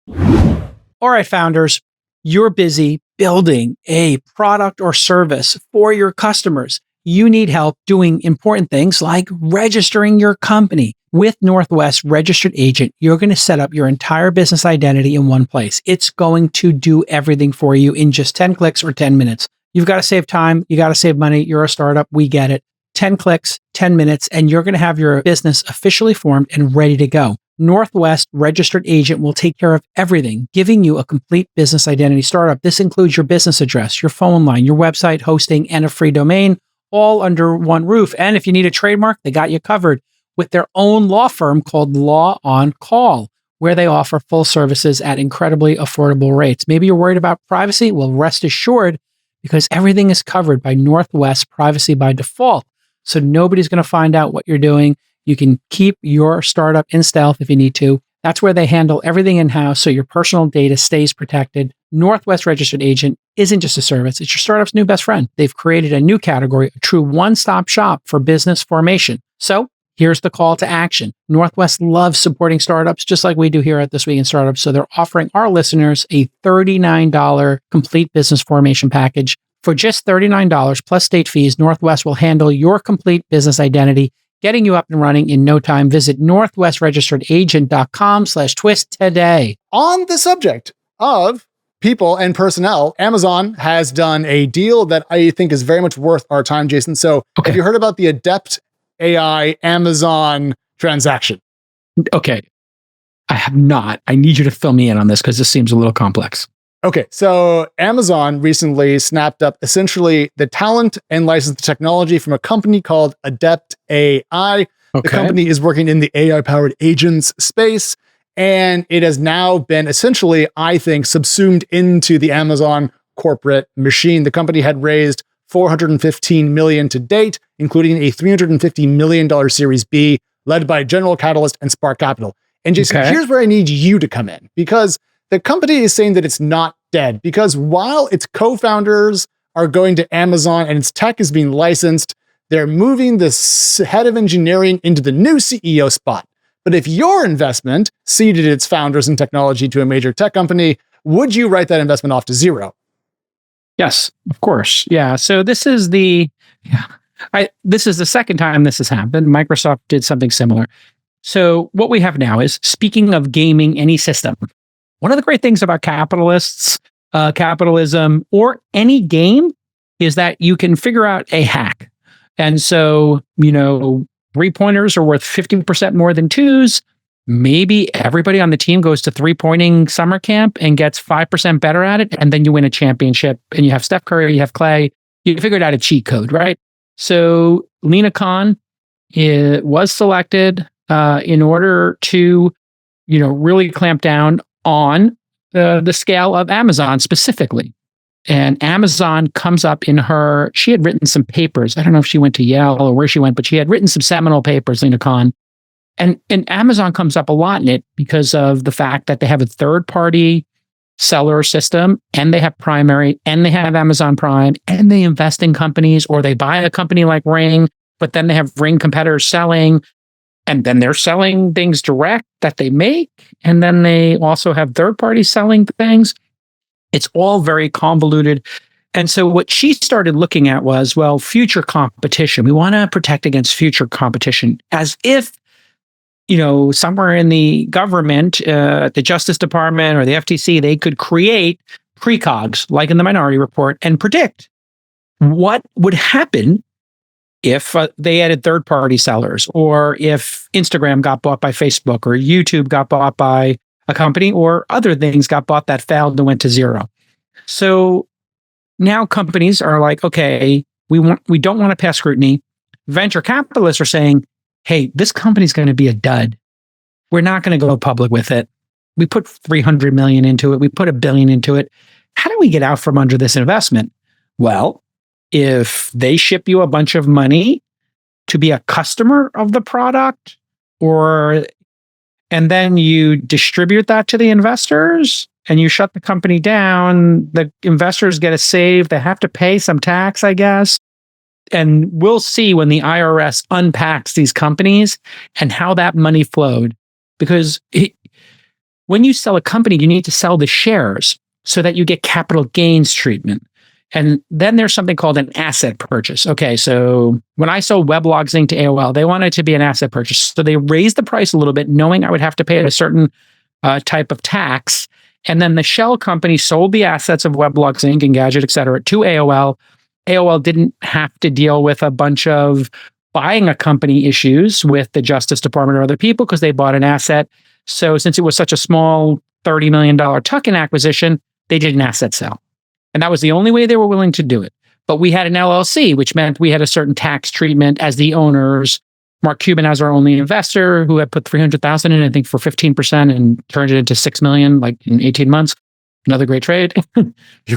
All right, founders, you're busy building a product or service for your customers. You need help doing important things like registering your company. With Northwest Registered Agent, you're going to set up your entire business identity in one place. It's going to do everything for you in just 10 clicks or 10 minutes. You've got to save time. You got to save money. You're a startup. We get it. 10 clicks, 10 minutes, and you're going to have your business officially formed and ready to go. Northwest Registered Agent will take care of everything, giving you a complete business identity startup. This includes your business address, your phone line, your website hosting, and a free domain, all under one roof. And if you need a trademark, they got you covered with their own law firm called Law on Call, where they offer full services at incredibly affordable rates. Maybe you're worried about privacy? Well, rest assured, because everything is covered by Northwest Privacy by default. So nobody's going to find out what you're doing. You can keep your startup in stealth if you need to. That's where they handle everything in-house, so your personal data stays protected. Northwest Registered Agent isn't just a service, it's your startup's new best friend. They've created a new category, a true one-stop shop for business formation. So here's the call to action. Northwest loves supporting startups just like we do here at This Week in Startups. So they're offering our listeners a $39 complete business formation package. For just $39 plus state fees, Northwest will handle your complete business identity, getting you up and running in no time. Visit northwestregisteredagent.com/twist today. On the subject of people and personnel, Amazon has done a deal that I think is very much worth our time, Jason. So have you heard about the Adept AI Amazon transaction? Okay. I have not. I need you to fill me in on this because this seems a little complex. Okay, so Amazon recently snapped up essentially the talent and licensed technology from a company called Adept AI. The company is working in the AI-powered agents space, and it has now been essentially, I think, subsumed into the Amazon corporate machine. The company had raised $415 million to date, including a $350 million Series B, led by General Catalyst and Spark Capital. And Jason, here's where I need you to come in, because the company is saying that it's not dead, because while its co-founders are going to Amazon and its tech is being licensed, they're moving the head of engineering into the new CEO spot. But if your investment seeded its founders and technology to a major tech company, would you write that investment off to zero? Yes, of course. Yeah. So this is the second time this has happened. Microsoft did something similar. So what we have now is, speaking of gaming any system, one of the great things about capitalism, or any game, is that you can figure out a hack. And so, 3-pointers are worth 50% more than 2s. Maybe everybody on the team goes to 3-pointing summer camp and gets 5% better at it. And then you win a championship, and you have Steph Curry, you have Clay. You figured out a cheat code, right? So Lina Khan was selected in order to, really clamp down on the scale of Amazon specifically. And Amazon comes up in she had written some papers. I don't know if she went to Yale or where she went, but she had written some seminal papers, Lina Khan. And Amazon comes up a lot in it because of the fact that they have a third-party seller system, and they have primary, and they have Amazon Prime, and they invest in companies, or they buy a company like Ring, but then they have ring competitors selling, and then they're selling things direct that they make. And then they also have third parties selling things. It's all very convoluted. And so what she started looking at was, well, future competition. We want to protect against future competition, as if, somewhere in the government, the Justice Department or the FTC, they could create precogs, like in the Minority Report, and predict what would happen if they added third-party sellers, or if Instagram got bought by Facebook, or YouTube got bought by a company, or other things got bought that failed and went to zero. So now companies are like, okay, we don't want to pass scrutiny. Venture capitalists are saying, hey, this company's going to be a dud. We're not going to go public with it. We put $300 million into it. We put $1 billion into it. How do we get out from under this investment? Well, if they ship you a bunch of money to be a customer of the product, and then you distribute that to the investors and you shut the company down, the investors get a save. They have to pay some tax, I guess. And we'll see when the IRS unpacks these companies and how that money flowed. Because when you sell a company, you need to sell the shares so that you get capital gains treatment. And then there's something called an asset purchase. Okay, so when I sold Weblogs Inc. to AOL, they wanted it to be an asset purchase. So they raised the price a little bit, knowing I would have to pay a certain type of tax. And then the shell company sold the assets of Weblogs Inc. and Gadget, et cetera, to AOL. AOL didn't have to deal with a bunch of buying a company issues with the Justice Department or other people because they bought an asset. So since it was such a small $30 million tuck-in acquisition, they did an asset sale. And that was the only way they were willing to do it. But we had an LLC, which meant we had a certain tax treatment as the owners. Mark Cuban as our only investor, who had put $300,000 in, I think, for 15% and turned it into $6 million, like in 18 months. Another great trade.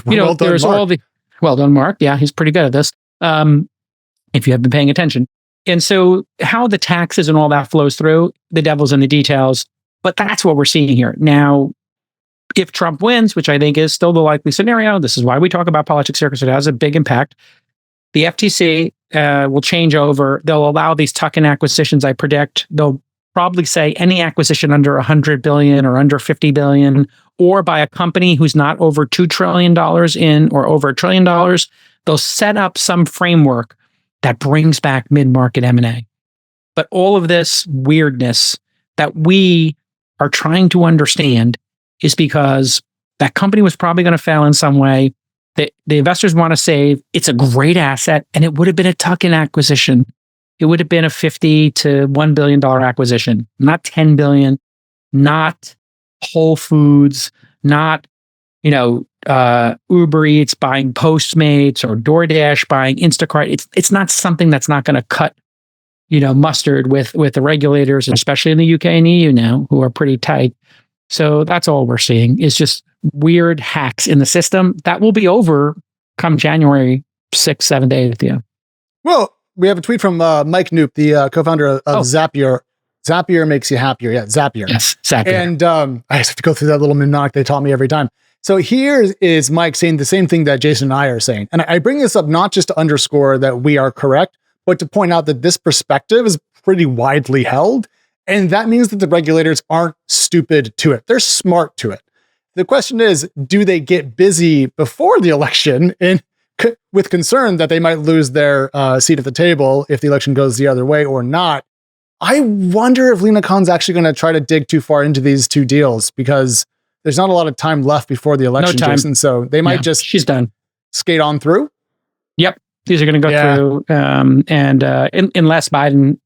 Well done, there's Mark. all the well done, Mark. Yeah, he's pretty good at this. If you have been paying attention. And so how the taxes and all that flows through, the devil's in the details. But that's what we're seeing here. Now, if Trump wins, which I think is still the likely scenario, this is why we talk about politics here, because it has a big impact. The FTC will change over. They'll allow these tuck-in acquisitions, I predict. They'll probably say any acquisition under $100 billion or under $50 billion, or by a company who's not over $2 trillion in or over $1 trillion, they'll set up some framework that brings back mid-market M&A. But all of this weirdness that we are trying to understand is because that company was probably going to fail in some way. The investors want to save. It's a great asset, and it would have been a tuck-in acquisition. It would have been a $50 to $1 billion acquisition, not $10 billion, not Whole Foods, not Uber Eats buying Postmates or DoorDash buying Instacart. It's not something that's not going to cut mustard with the regulators, especially in the UK and EU now, who are pretty tight. So that's all we're seeing is just weird hacks in the system that will be over come January 6th, 7th, 8th. Yeah. Well, we have a tweet from Mike Knoop, the co-founder of Zapier. Zapier makes you happier. Yeah, Zapier. Yes, Zapier. And I have to go through that little mnemonic they taught me every time. So here is Mike saying the same thing that Jason and I are saying. And I bring this up not just to underscore that we are correct, but to point out that this perspective is pretty widely held. And that means that the regulators aren't stupid to it. They're smart to it. The question is, do they get busy before the election with concern that they might lose their seat at the table if the election goes the other way or not? I wonder if Lina Khan's actually going to try to dig too far into these two deals, because there's not a lot of time left before the election, Jason. So they might she's done. Skate on through. Yep. These are going to go through. Unless Biden,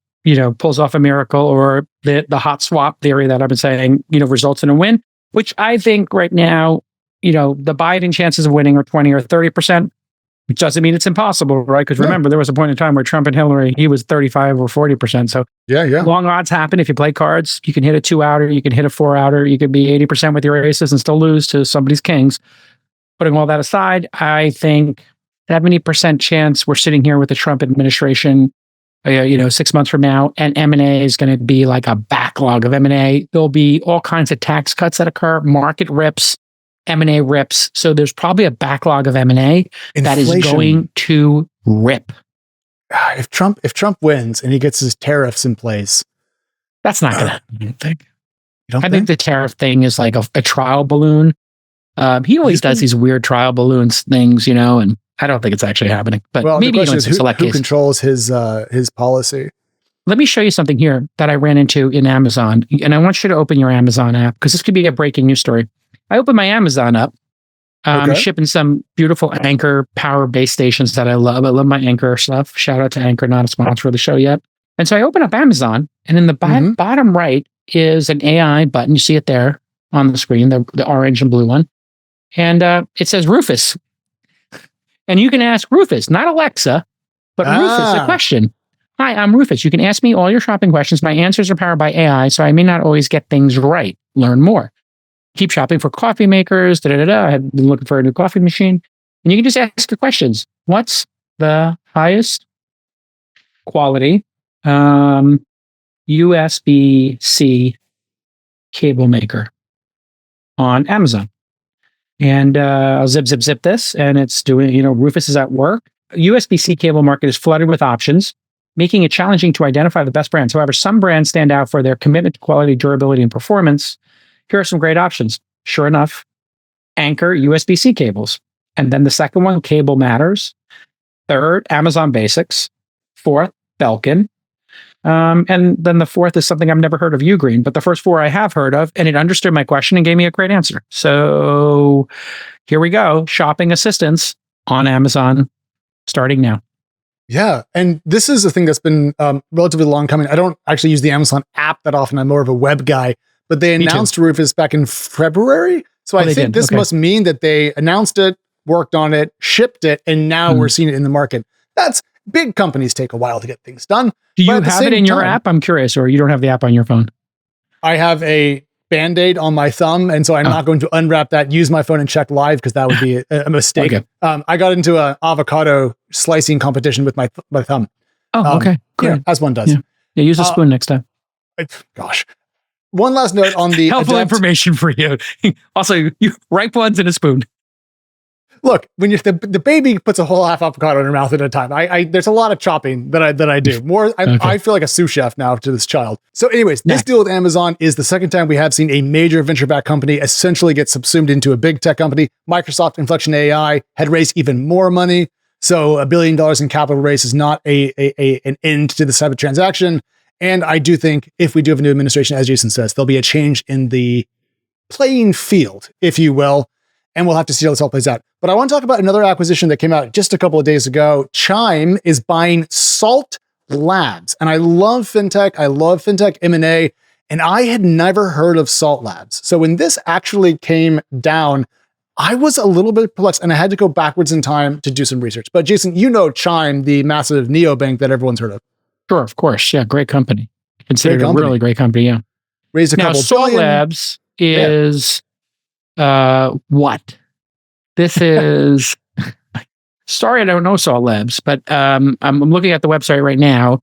pulls off a miracle, or the hot swap theory that I've been saying, results in a win, which I think right now, the Biden chances of winning are 20 or 30%, which doesn't mean it's impossible, right? Because remember, there was a point in time where Trump and Hillary, he was 35 or 40%. So long odds happen. If you play cards, you can hit a 2-outer, you can hit a 4-outer, you could be 80% with your aces and still lose to somebody's kings. Putting all that aside, I think 70% chance we're sitting here with the Trump administration 6 months from now, and M&A is going to be like a backlog of M&A. There'll be all kinds of tax cuts that occur, market rips, M&A rips. So there's probably a backlog of M&A that is going to rip. if Trump wins and he gets his tariffs in place, that's not going to happen, I don't think. I think the tariff thing is like a trial balloon. He always does these weird trial balloons things, and I don't think it's actually happening. But maybe the question is who controls his policy. Let me show you something here that I ran into in Amazon, and I want you to open your Amazon app because this could be a breaking news story. I opened my Amazon up. I'm shipping some beautiful Anchor power base stations that I love. I love my Anchor stuff. Shout out to Anchor, not a sponsor of the show yet. And so I open up Amazon, and in the bottom right is an AI button. You see it there on the screen, the orange and blue one. And it says Rufus. And you can ask Rufus, not Alexa, but Rufus a question. Hi, I'm Rufus. You can ask me all your shopping questions. My answers are powered by AI, so I may not always get things right. Learn more. Keep shopping for coffee makers. I have been looking for a new coffee machine. And you can just ask your questions. What's the highest quality USB-C cable maker on Amazon? And I'll zip this, and it's doing, Rufus is at work. USB-C cable market is flooded with options, making it challenging to identify the best brands. However, some brands stand out for their commitment to quality, durability, and performance. Here are some great options. Sure enough, Anchor USB-C cables. And then the second one, Cable Matters. Third, Amazon Basics. Fourth, Belkin. And then the fourth is something I've never heard of, Ugreen, but the first four I have heard of, and it understood my question and gave me a great answer. So here we go. Shopping assistance on Amazon starting now. Yeah. And this is a thing that's been relatively long coming. I don't actually use the Amazon app that often. I'm more of a web guy, but they announced Rufus back in February. So I think this must mean that they announced it, worked on it, shipped it, and now we're seeing it in the market. That's big companies take a while to get things done. Do you have it in your app? I'm curious, or you don't have the app on your phone? I have a Band-Aid on my thumb, and so I'm not going to unwrap that, use my phone and check live because that would be a mistake. Okay. I got into an avocado slicing competition with my thumb. Oh, okay. Yeah, as one does. Yeah, use a spoon next time. Gosh. One last note on the helpful information for you. Also, you ripe ones in a spoon. Look, when the baby puts a whole half avocado in her mouth at a time, there's a lot of chopping that I do. I feel like a sous chef now to this child. So anyways, this deal with Amazon is the second time we have seen a major venture-backed company essentially get subsumed into a big tech company. Microsoft Inflection AI had raised even more money. So $1 billion in capital raise is not an end to this type of transaction. And I do think if we do have a new administration, as Jason says, there'll be a change in the playing field, if you will. And we'll have to see how this all plays out. But I want to talk about another acquisition that came out just a couple of days ago. Chime is buying Salt Labs. And I love fintech. I love fintech M&A. And I had never heard of Salt Labs. So when this actually came down, I was a little bit perplexed and I had to go backwards in time to do some research. But Jason, you know Chime, the massive neobank that everyone's heard of. Sure, of course. Yeah, great company. Considered a really great company, yeah. Raised a couple Salt billion. Labs is... what? This is sorry, I don't know Salt Labs, but I'm looking at the website right now.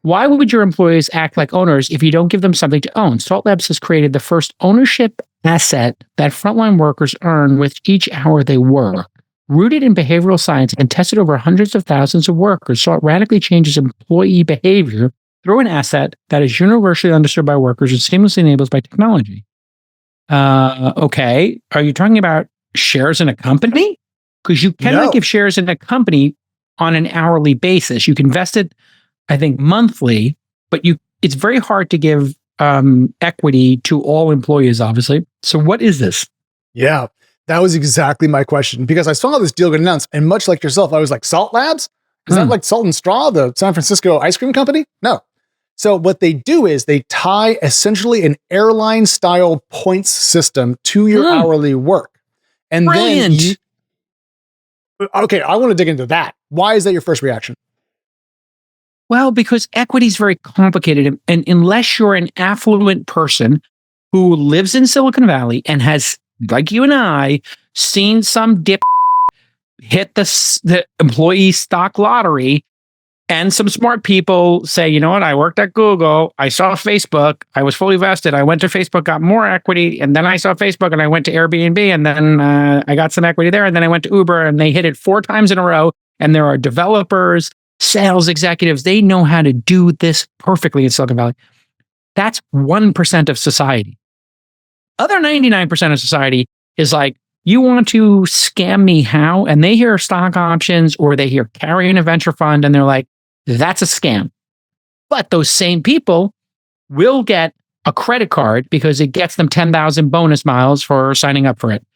Why would your employees act like owners if you don't give them something to own? Salt Labs has created the first ownership asset that frontline workers earn with each hour they work. Rooted in behavioral science and tested over hundreds of thousands of workers, so it radically changes employee behavior through an asset that is universally understood by workers and seamlessly enabled by technology. Okay. Are you talking about shares in a company? Because you cannot give shares in a company on an hourly basis. You can vest it, I think, monthly, but it's very hard to give equity to all employees, obviously. So what is this? Yeah, that was exactly my question, because I saw this deal get announced, and much like yourself, I was like, Salt Labs? Is that like Salt and Straw, the San Francisco ice cream company? No. So what they do is they tie essentially an airline style points system to your hourly work. And Brilliant. Okay, I want to dig into that. Why is that your first reaction? Well, because equity is very complicated. And unless you're an affluent person who lives in Silicon Valley and has, like you and I, seen some dip hit the employee stock lottery, and some smart people say, you know what, I worked at Google, I saw Facebook, I was fully vested, I went to Facebook, got more equity, and then I saw Facebook and I went to Airbnb, and then I got some equity there, and then I went to Uber, and they hit it 4 times in a row, and there are developers sales executives, they know how to do this perfectly in Silicon Valley. That's 1% of society. Other 99% of society is like, you want to scam me how? And they hear stock options or they hear carrying a venture fund and they're like, that's a scam. But those same people will get a credit card because it gets them 10,000 bonus miles for signing up for it.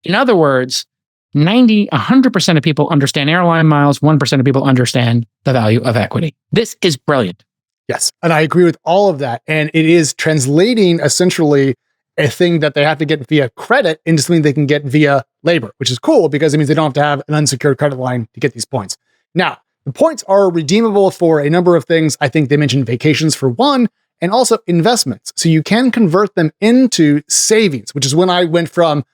In other words, 100% of people understand airline miles, 1% of people understand the value of equity. This is brilliant. Yes. And I agree with all of that. And it is translating essentially a thing that they have to get via credit into something they can get via labor, which is cool because it means they don't have to have an unsecured credit line to get these points. Now, the points are redeemable for a number of things. I think they mentioned vacations for one, and also investments. So you can convert them into savings, which is when I went from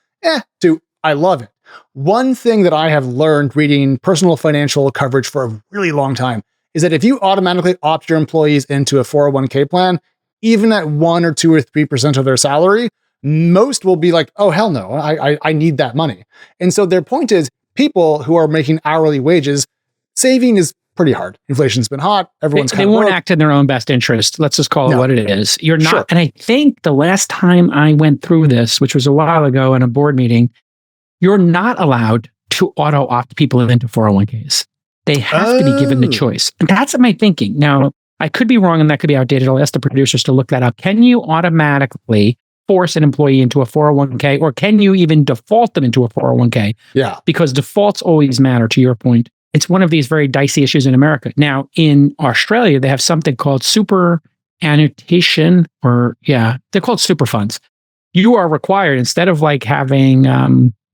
to I love it. One thing that I have learned reading personal financial coverage for a really long time is that if you automatically opt your employees into a 401k plan, even at 1 or 2 or 3% of their salary, most will be like, oh, hell no, I need that money. And so their point is people who are making hourly wages, saving is pretty hard. Inflation's been hot. Everyone's they won't act in their own best interest. Let's just call it what it is. You're not. Sure. And I think the last time I went through this, which was a while ago in a board meeting, you're not allowed to auto opt people into 401ks. They have to be given the choice. And that's my thinking. Now, I could be wrong and that could be outdated. I'll ask the producers to look that up. Can you automatically force an employee into a 401k, or can you even default them into a 401k? Yeah. Because defaults always matter, to your point. It's one of these very dicey issues in America. Now, in Australia, they have something called super annotation, they're called super funds. You are required, instead of like having,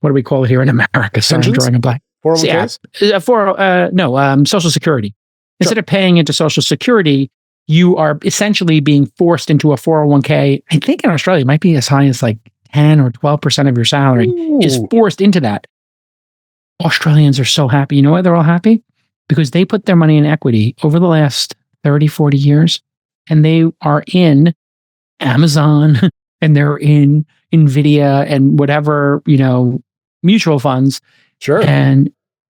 what do we call it here in America? Sorry, I'm drawing a blank. 401ks? Social Security. Instead of paying into Social Security, you are essentially being forced into a 401k. I think in Australia, it might be as high as like 10 or 12% of your salary is forced into that. Australians are so happy. You know why they're all happy? Because they put their money in equity over the last 30, 40 years, and they are in Amazon and they're in NVIDIA and whatever, mutual funds. Sure. And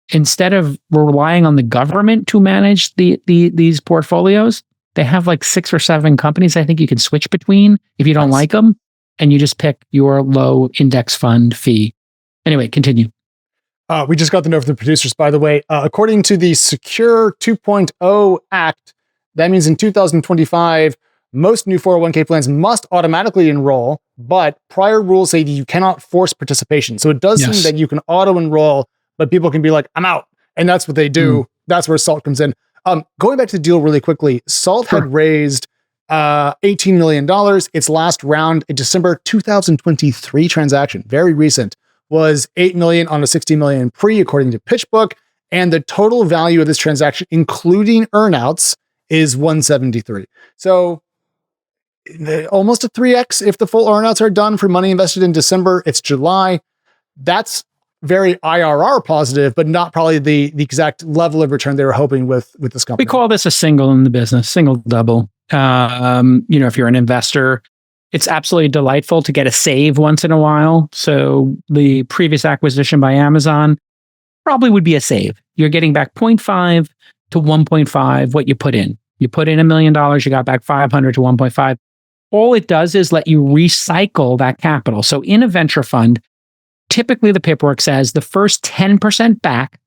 instead of relying on the government to manage these portfolios, they have like 6 or 7 companies I think you can switch between if you don't like them, and you just pick your low index fund fee. Anyway, continue. We just got the note from the producers, by the way. According to the Secure 2.0 Act, that means in 2025, most new 401k plans must automatically enroll, but prior rules say that you cannot force participation. So it does seem that you can auto-enroll, but people can be like, I'm out. And that's what they do. That's where SALT comes in. Going back to the deal really quickly, SALT had raised $18 million. Its last round, a December 2023 transaction, very recent, was $8 million on a $60 million pre, according to PitchBook. And the total value of this transaction, including earnouts, is $173. So almost a 3x if the full earnouts are done for money invested in December. It's July. That's very IRR positive, but not probably the exact level of return they were hoping with this company. We call this a single in the business, single double. If you're an investor, it's absolutely delightful to get a save once in a while. So the previous acquisition by Amazon probably would be a save. You're getting back 0.5 to 1.5 what you put in. You put in $1 million, you got back 500 to 1.5. All it does is let you recycle that capital. So in a venture fund, typically the paperwork says the first 10% back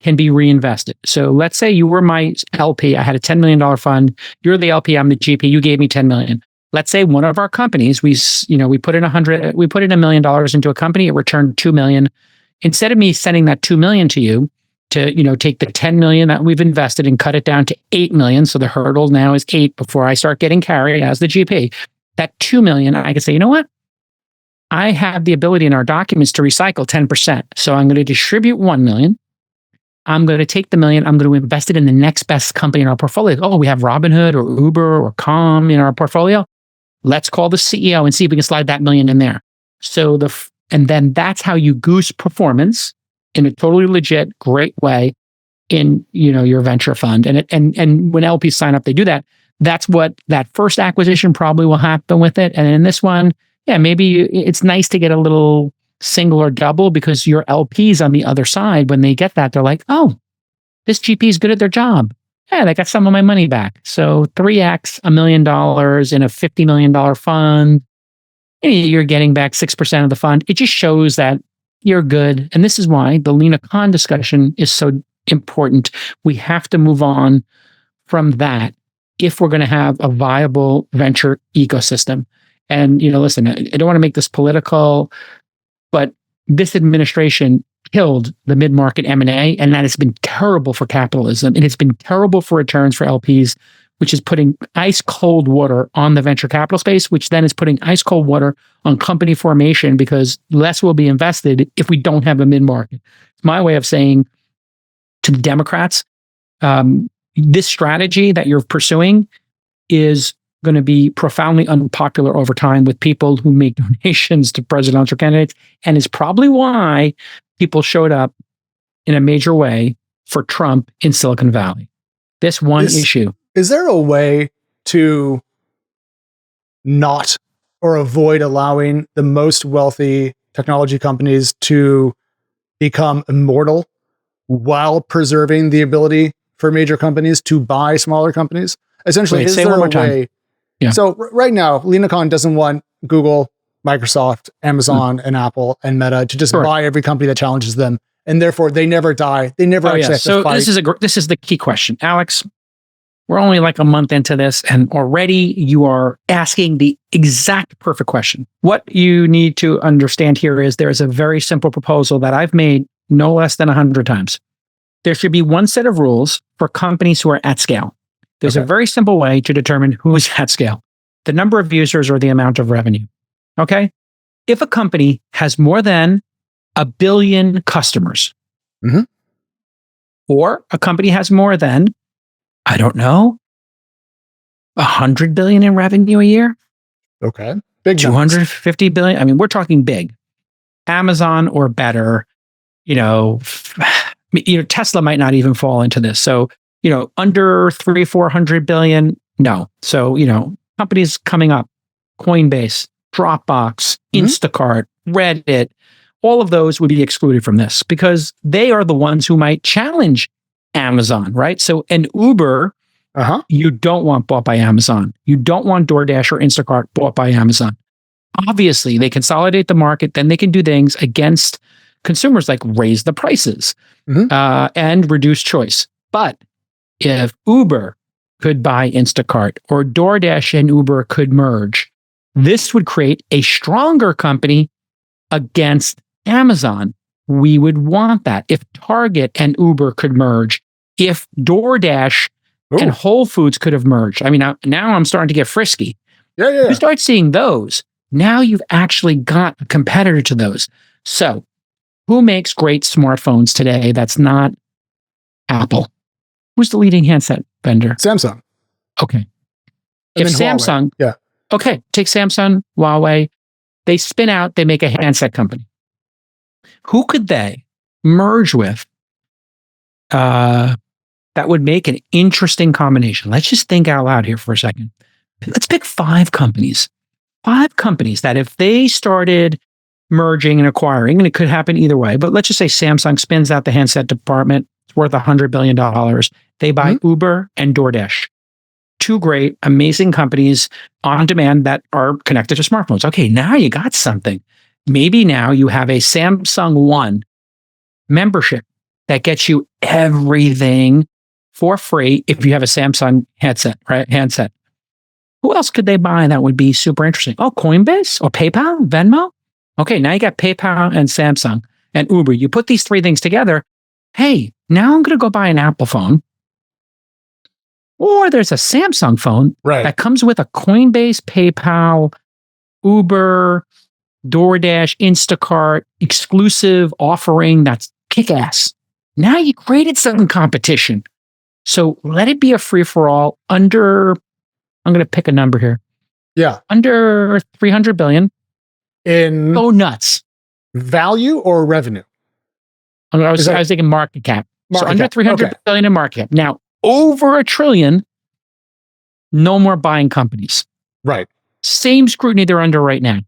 can be reinvested. So let's say you were my LP. I had a $10 million fund. You're the LP, I'm the GP. You gave me $10 million. Let's say one of our companies, we put in $1 million into a company, it returned $2 million. Instead of me sending that $2 million to you to, take the $10 million that we've invested and cut it down to $8 million. So the hurdle now is 8 before I start getting carry as the GP. That $2 million, I can say, you know what? I have the ability in our documents to recycle 10%. So I'm going to distribute $1 million. I'm going to take the $1 million. I'm going to invest it in the next best company in our portfolio. Oh, we have Robinhood or Uber or Calm in our portfolio. Let's call the CEO and see if we can slide that $1 million in there. So and then that's how you goose performance in a totally legit, great way in your venture fund. And when LPs sign up, they do that. That's what that first acquisition probably will happen with it. And in this one, maybe it's nice to get a little single or double because your LPs on the other side, when they get that, they're like, oh, this GP is good at their job. Yeah, they got some of my money back. So 3x $1 million in a $50 million fund. You're getting back 6% of the fund. It just shows that you're good. And this is why the Lena Khan discussion is so important. We have to move on from that if we're going to have a viable venture ecosystem. And, listen, I don't want to make this political, but this administration killed the mid-market M&A, and that has been terrible for capitalism. And it's been terrible for returns for LPs, which is putting ice cold water on the venture capital space, which then is putting ice cold water on company formation because less will be invested if we don't have a mid-market. It's my way of saying to the Democrats, this strategy that you're pursuing is going to be profoundly unpopular over time with people who make donations to presidential candidates, and is probably why people showed up in a major way for Trump in Silicon Valley. This one issue. Is there a way to not or avoid allowing the most wealthy technology companies to become immortal while preserving the ability for major companies to buy smaller companies? Essentially, is there a way? Yeah. So right now, Lena Khan doesn't want Google, Microsoft, Amazon, and Apple and Meta to just buy every company that challenges them, and therefore they never die. They never actually have to fight. This is the key question, Alex. We're only like a month into this, and already you are asking the exact perfect question. What you need to understand here is there is a very simple proposal that I've made no less than 100 times. There should be one set of rules for companies who are at scale. There's a very simple way to determine who is at scale: the number of users or the amount of revenue. Okay? If a company has more than 1 billion customers, or a company has more than, I don't know, 100 billion in revenue a year. Okay. Big 250 billion. I mean, we're talking big. Amazon or better, Tesla might not even fall into this. So, under 300-400 billion, no. So, companies coming up, Coinbase, Dropbox, Instacart, Reddit, all of those would be excluded from this because they are the ones who might challenge Amazon, right? So an Uber, you don't want bought by Amazon. You don't want DoorDash or Instacart bought by Amazon. Obviously, they consolidate the market, then they can do things against consumers like raise the prices and reduce choice. But if Uber could buy Instacart or DoorDash and Uber could merge, this would create a stronger company against Amazon. We would want that. If Target and Uber could merge, if DoorDash and Whole Foods could have merged. I mean, now I'm starting to get frisky. Yeah. You start seeing those. Now you've actually got a competitor to those. So who makes great smartphones today that's not Apple? Who's the leading handset vendor? Samsung. Okay. If Samsung, Huawei. Okay, take Samsung, Huawei, they spin out, they make a handset company. Who could they merge with that would make an interesting combination? Let's just think out loud here for a second. Let's pick 5 companies. 5 companies that if they started merging and acquiring, and it could happen either way, but let's just say Samsung spins out the handset department, it's worth $100 billion. They buy Uber and DoorDash. 2 great, amazing companies on demand that are connected to smartphones. Okay, now you got something. Maybe now you have a Samsung One membership that gets you everything for free if you have a Samsung headset, right? Handset. Who else could they buy that would be super interesting? Oh, Coinbase or PayPal, Venmo? Okay, now you got PayPal and Samsung and Uber. You put these 3 things together. Hey, now I'm going to go buy an Apple phone. Or there's a Samsung phone that comes with a Coinbase, PayPal, Uber, DoorDash, Instacart exclusive offering that's kick-ass. Now you created some competition. So let it be a free-for-all under, I'm going to pick a number here. Yeah. Under 300 billion. Go nuts. Value or revenue? I was thinking market cap. So under 300 billion in market cap. Now, over $1 trillion, no more buying companies. Right. Same scrutiny they're under right now.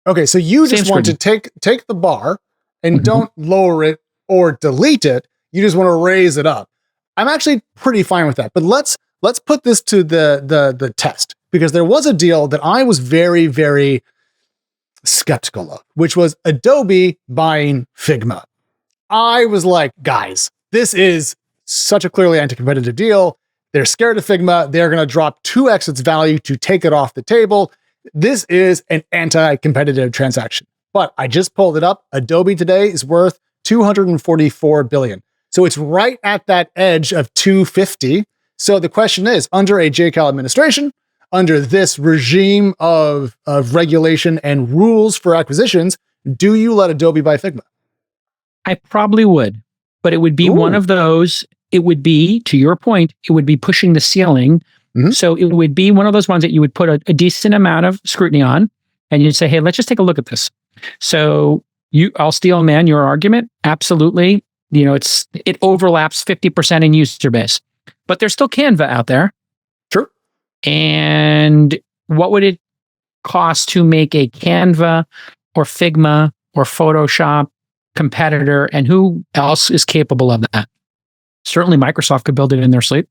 Okay, so you just want to take the bar and don't lower it or delete it. You just want to raise it up. I'm actually pretty fine with that. But let's put this to the test, because there was a deal that I was very, very skeptical of, which was Adobe buying Figma. I was like, guys, this is such a clearly anti-competitive deal. They're scared of Figma. They're going to drop 2x its value to take it off the table. This is an anti-competitive transaction. But I just pulled it up. Adobe today is worth $244 billion. So it's right at that edge of 250. So the question is, under a JCal administration, under this regime of regulation and rules for acquisitions, do you let Adobe buy Figma? I probably would, but it would be one of those. It would be, to your point, it would be pushing the ceiling. Mm-hmm. So it would be one of those ones that you would put a decent amount of scrutiny on, and you'd say, hey, let's just take a look at this. So I'll steel man your argument. Absolutely. It overlaps 50% in user base, but there's still Canva out there. Sure. And what would it cost to make a Canva or Figma or Photoshop competitor? And who else is capable of that? Certainly Microsoft could build it in their sleep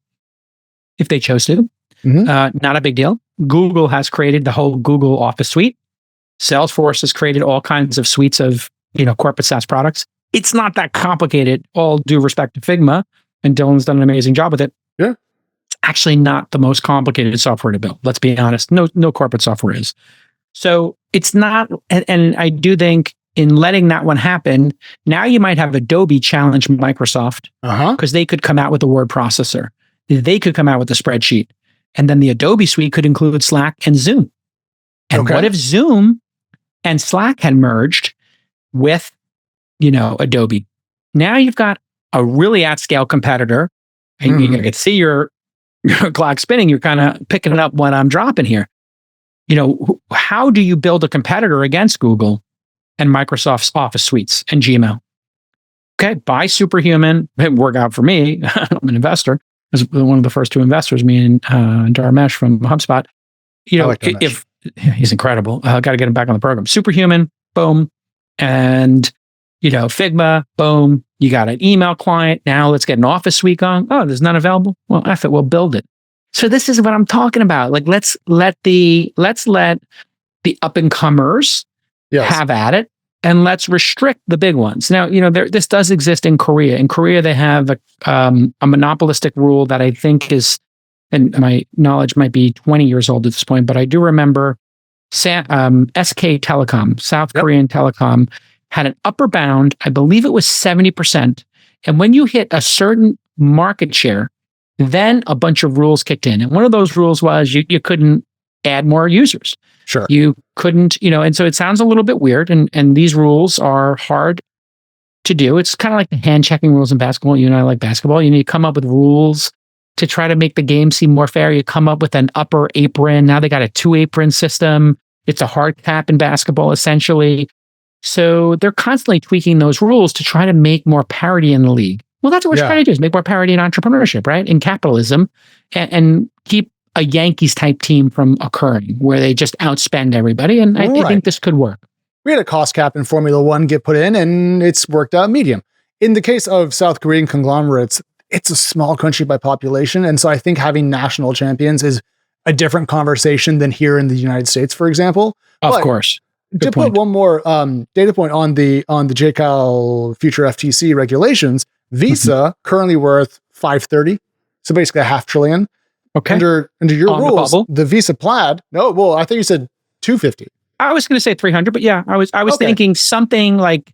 if they chose to. Mm-hmm. Not a big deal. Google has created the whole Google Office suite. Salesforce has created all kinds of suites of, corporate SaaS products. It's not that complicated, all due respect to Figma, and Dylan's done an amazing job with it. Yeah. It's actually not the most complicated software to build. Let's be honest. No corporate software is. So it's not, and I do think in letting that one happen, now you might have Adobe challenge Microsoft because they could come out with a word processor. They could come out with a spreadsheet. And then the Adobe suite could include Slack and Zoom. And what if Zoom and Slack had merged with, Adobe? Now you've got a really at-scale competitor. And you can see your clock spinning. You're kind of picking up what I'm dropping here. How do you build a competitor against Google and Microsoft's Office suites and Gmail? Okay, buy Superhuman. It worked out for me. I'm an investor. I was one of the first two investors, me and Dharmesh from HubSpot. If he's incredible. Got to get him back on the program. Superhuman, boom. And, Figma, boom. You got an email client. Now let's get an Office suite going. Oh, there's none available. Well, F it, we'll build it. So this is what I'm talking about. Like, let's let the up and comers have at it, and let's restrict the big ones. Now, this does exist in Korea. In Korea, they have a monopolistic rule that I think is, and my knowledge might be 20 years old at this point, but I do remember SK Telecom, South Korean Telecom, had an upper bound. I believe it was 70%. And when you hit a certain market share, then a bunch of rules kicked in. And one of those rules was you couldn't add more users. Sure. You couldn't, and so it sounds a little bit weird. And these rules are hard to do. It's kind of like the hand checking rules in basketball. You and I like basketball. You need to come up with rules to try to make the game seem more fair. You come up with an upper apron. Now they got a 2-apron system. It's a hard cap in basketball, essentially. So they're constantly tweaking those rules to try to make more parity in the league. Well, that's what we're trying to do, is make more parity in entrepreneurship, right? In capitalism, and keep a Yankees type team from occurring where they just outspend everybody. And I think this could work. We had a cost cap in Formula One get put in, and it's worked out medium. In the case of South Korean conglomerates, it's a small country by population. And so I think having national champions is a different conversation than here in the United States, for example. Of course. To put one more data point on the JCal future FTC regulations, Visa currently worth $530, so basically $500 billion. Okay. Under your rules, the Visa Plaid. No, well, I think you said $250. I was going to say 300, but yeah, I was thinking something like,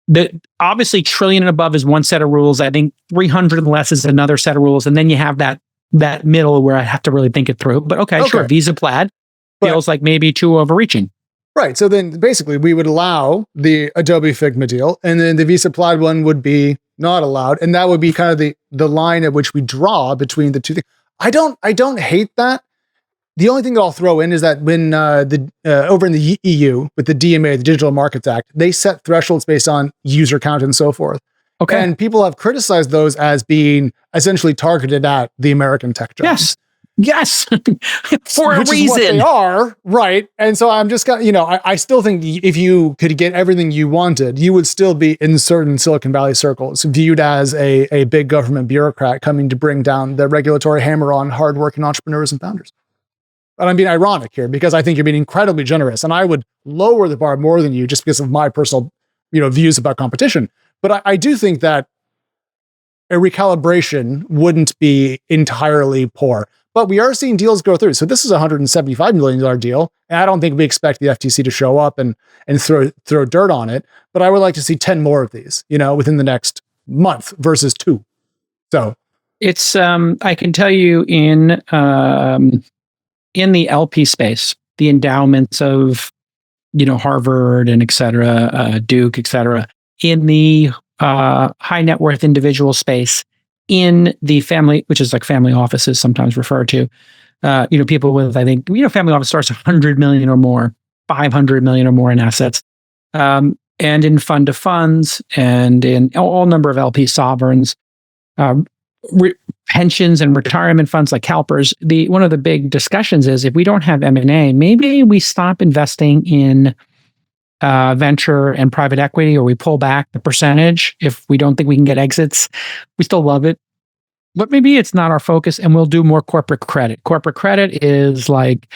the obviously trillion and above is one set of rules. I think 300 and less is another set of rules, and then you have that middle where I have to really think it through. But okay. Sure, Visa Plaid feels like maybe too overreaching. Right. So then basically we would allow the Adobe Figma deal, and then the Visa Plaid one would be not allowed. And that would be kind of the line at which we draw between the two things. I don't hate that. The only thing that I'll throw in is that when over in the EU with the DMA, the Digital Markets Act, they set thresholds based on user count and so forth. Okay. And people have criticized those as being essentially targeted at the American tech jobs. Yes. Yes, for a which reason. Is what they are, right? And so I'm just I still think if you could get everything you wanted, you would still be in certain Silicon Valley circles viewed as a big government bureaucrat coming to bring down the regulatory hammer on hardworking entrepreneurs and founders. And I'm being ironic here because I think you're being incredibly generous, and I would lower the bar more than you just because of my personal, views about competition. But I do think that a recalibration wouldn't be entirely poor. But we are seeing deals go through. So this is a $175 million deal. And I don't think we expect the FTC to show up and throw dirt on it. But I would like to see 10 more of these, within the next month versus 2. So it's I can tell you in the LP space, the endowments of Harvard and et cetera, Duke, et cetera, in the high net worth individual space, in the family, which is like family offices sometimes referred to, people with, I think, family office starts 100 million or more, 500 million or more in assets, and in fund of funds and in all number of LP sovereigns, pensions and retirement funds like CalPERS. One of the big discussions is if we don't have M&A, maybe we stop investing in venture and private equity, or we pull back the percentage if we don't think we can get exits. We still love it, but maybe it's not our focus, and we'll do more corporate credit. Corporate credit is like,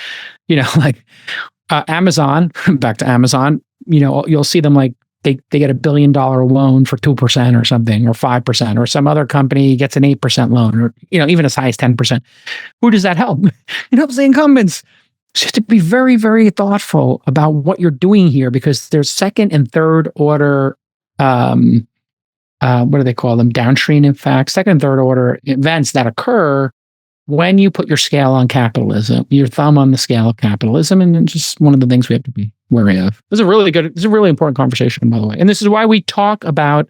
Amazon. Back to Amazon. You'll see them like they get $1 billion loan for 2% or something, or 5%, or some other company gets an 8% loan, or even as high as 10%. Who does that help? It helps the incumbents. So you have to be very, very thoughtful about what you're doing here, because there's second and third order, what do they call them? Downstream, in fact, second and third order events that occur when you put your scale on capitalism, your thumb on the scale of capitalism. And it's just one of the things we have to be wary of. This is a really important conversation, by the way. And this is why we talk about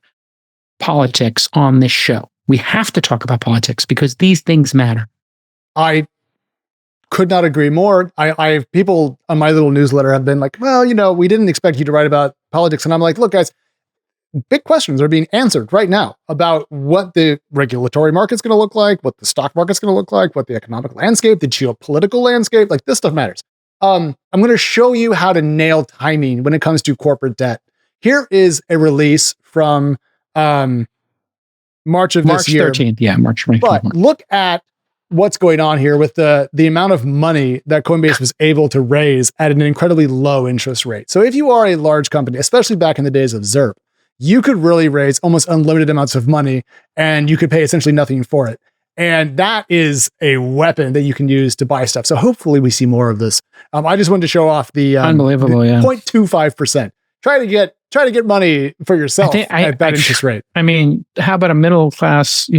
politics on this show. We have to talk about politics because these things matter. I could not agree more. I people on my little newsletter have been like, well, we didn't expect you to write about politics. And I'm like, look, guys, big questions are being answered right now about what the regulatory market's going to look like, what the stock market's going to look like, what the economic landscape, the geopolitical landscape, like this stuff matters. I'm going to show you how to nail timing when it comes to corporate debt. Here is a release from March of this year. 13th. Yeah, March 20th. But look at what's going on here with the amount of money that Coinbase was able to raise at an incredibly low interest rate. So if you are a large company, especially back in the days of ZERP, you could really raise almost unlimited amounts of money and you could pay essentially nothing for it. And that is a weapon that you can use to buy stuff. So hopefully we see more of this. I just wanted to show off the unbelievable, yeah, 0.25%. Try to get money for yourself at that interest rate. I mean, how about a middle class,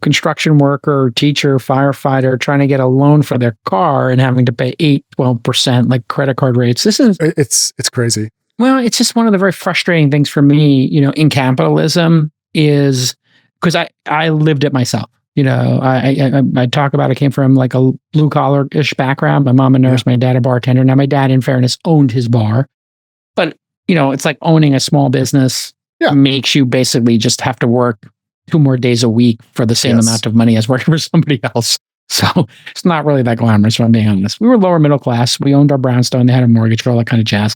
construction worker, teacher, firefighter trying to get a loan for their car and having to pay 12% like credit card rates? It's crazy. Well, it's just one of the very frustrating things for me, in capitalism is because I lived it myself. I talk about, I came from like a blue collar-ish background. My mom a nurse, my dad a bartender. Now my dad, in fairness, owned his bar. But, it's like owning a small business makes you basically just have to work 2 more days a week for the same amount of money as working for somebody else. So it's not really that glamorous, if I'm being honest. We were lower middle class. We owned our brownstone. They had a mortgage for all that kind of jazz.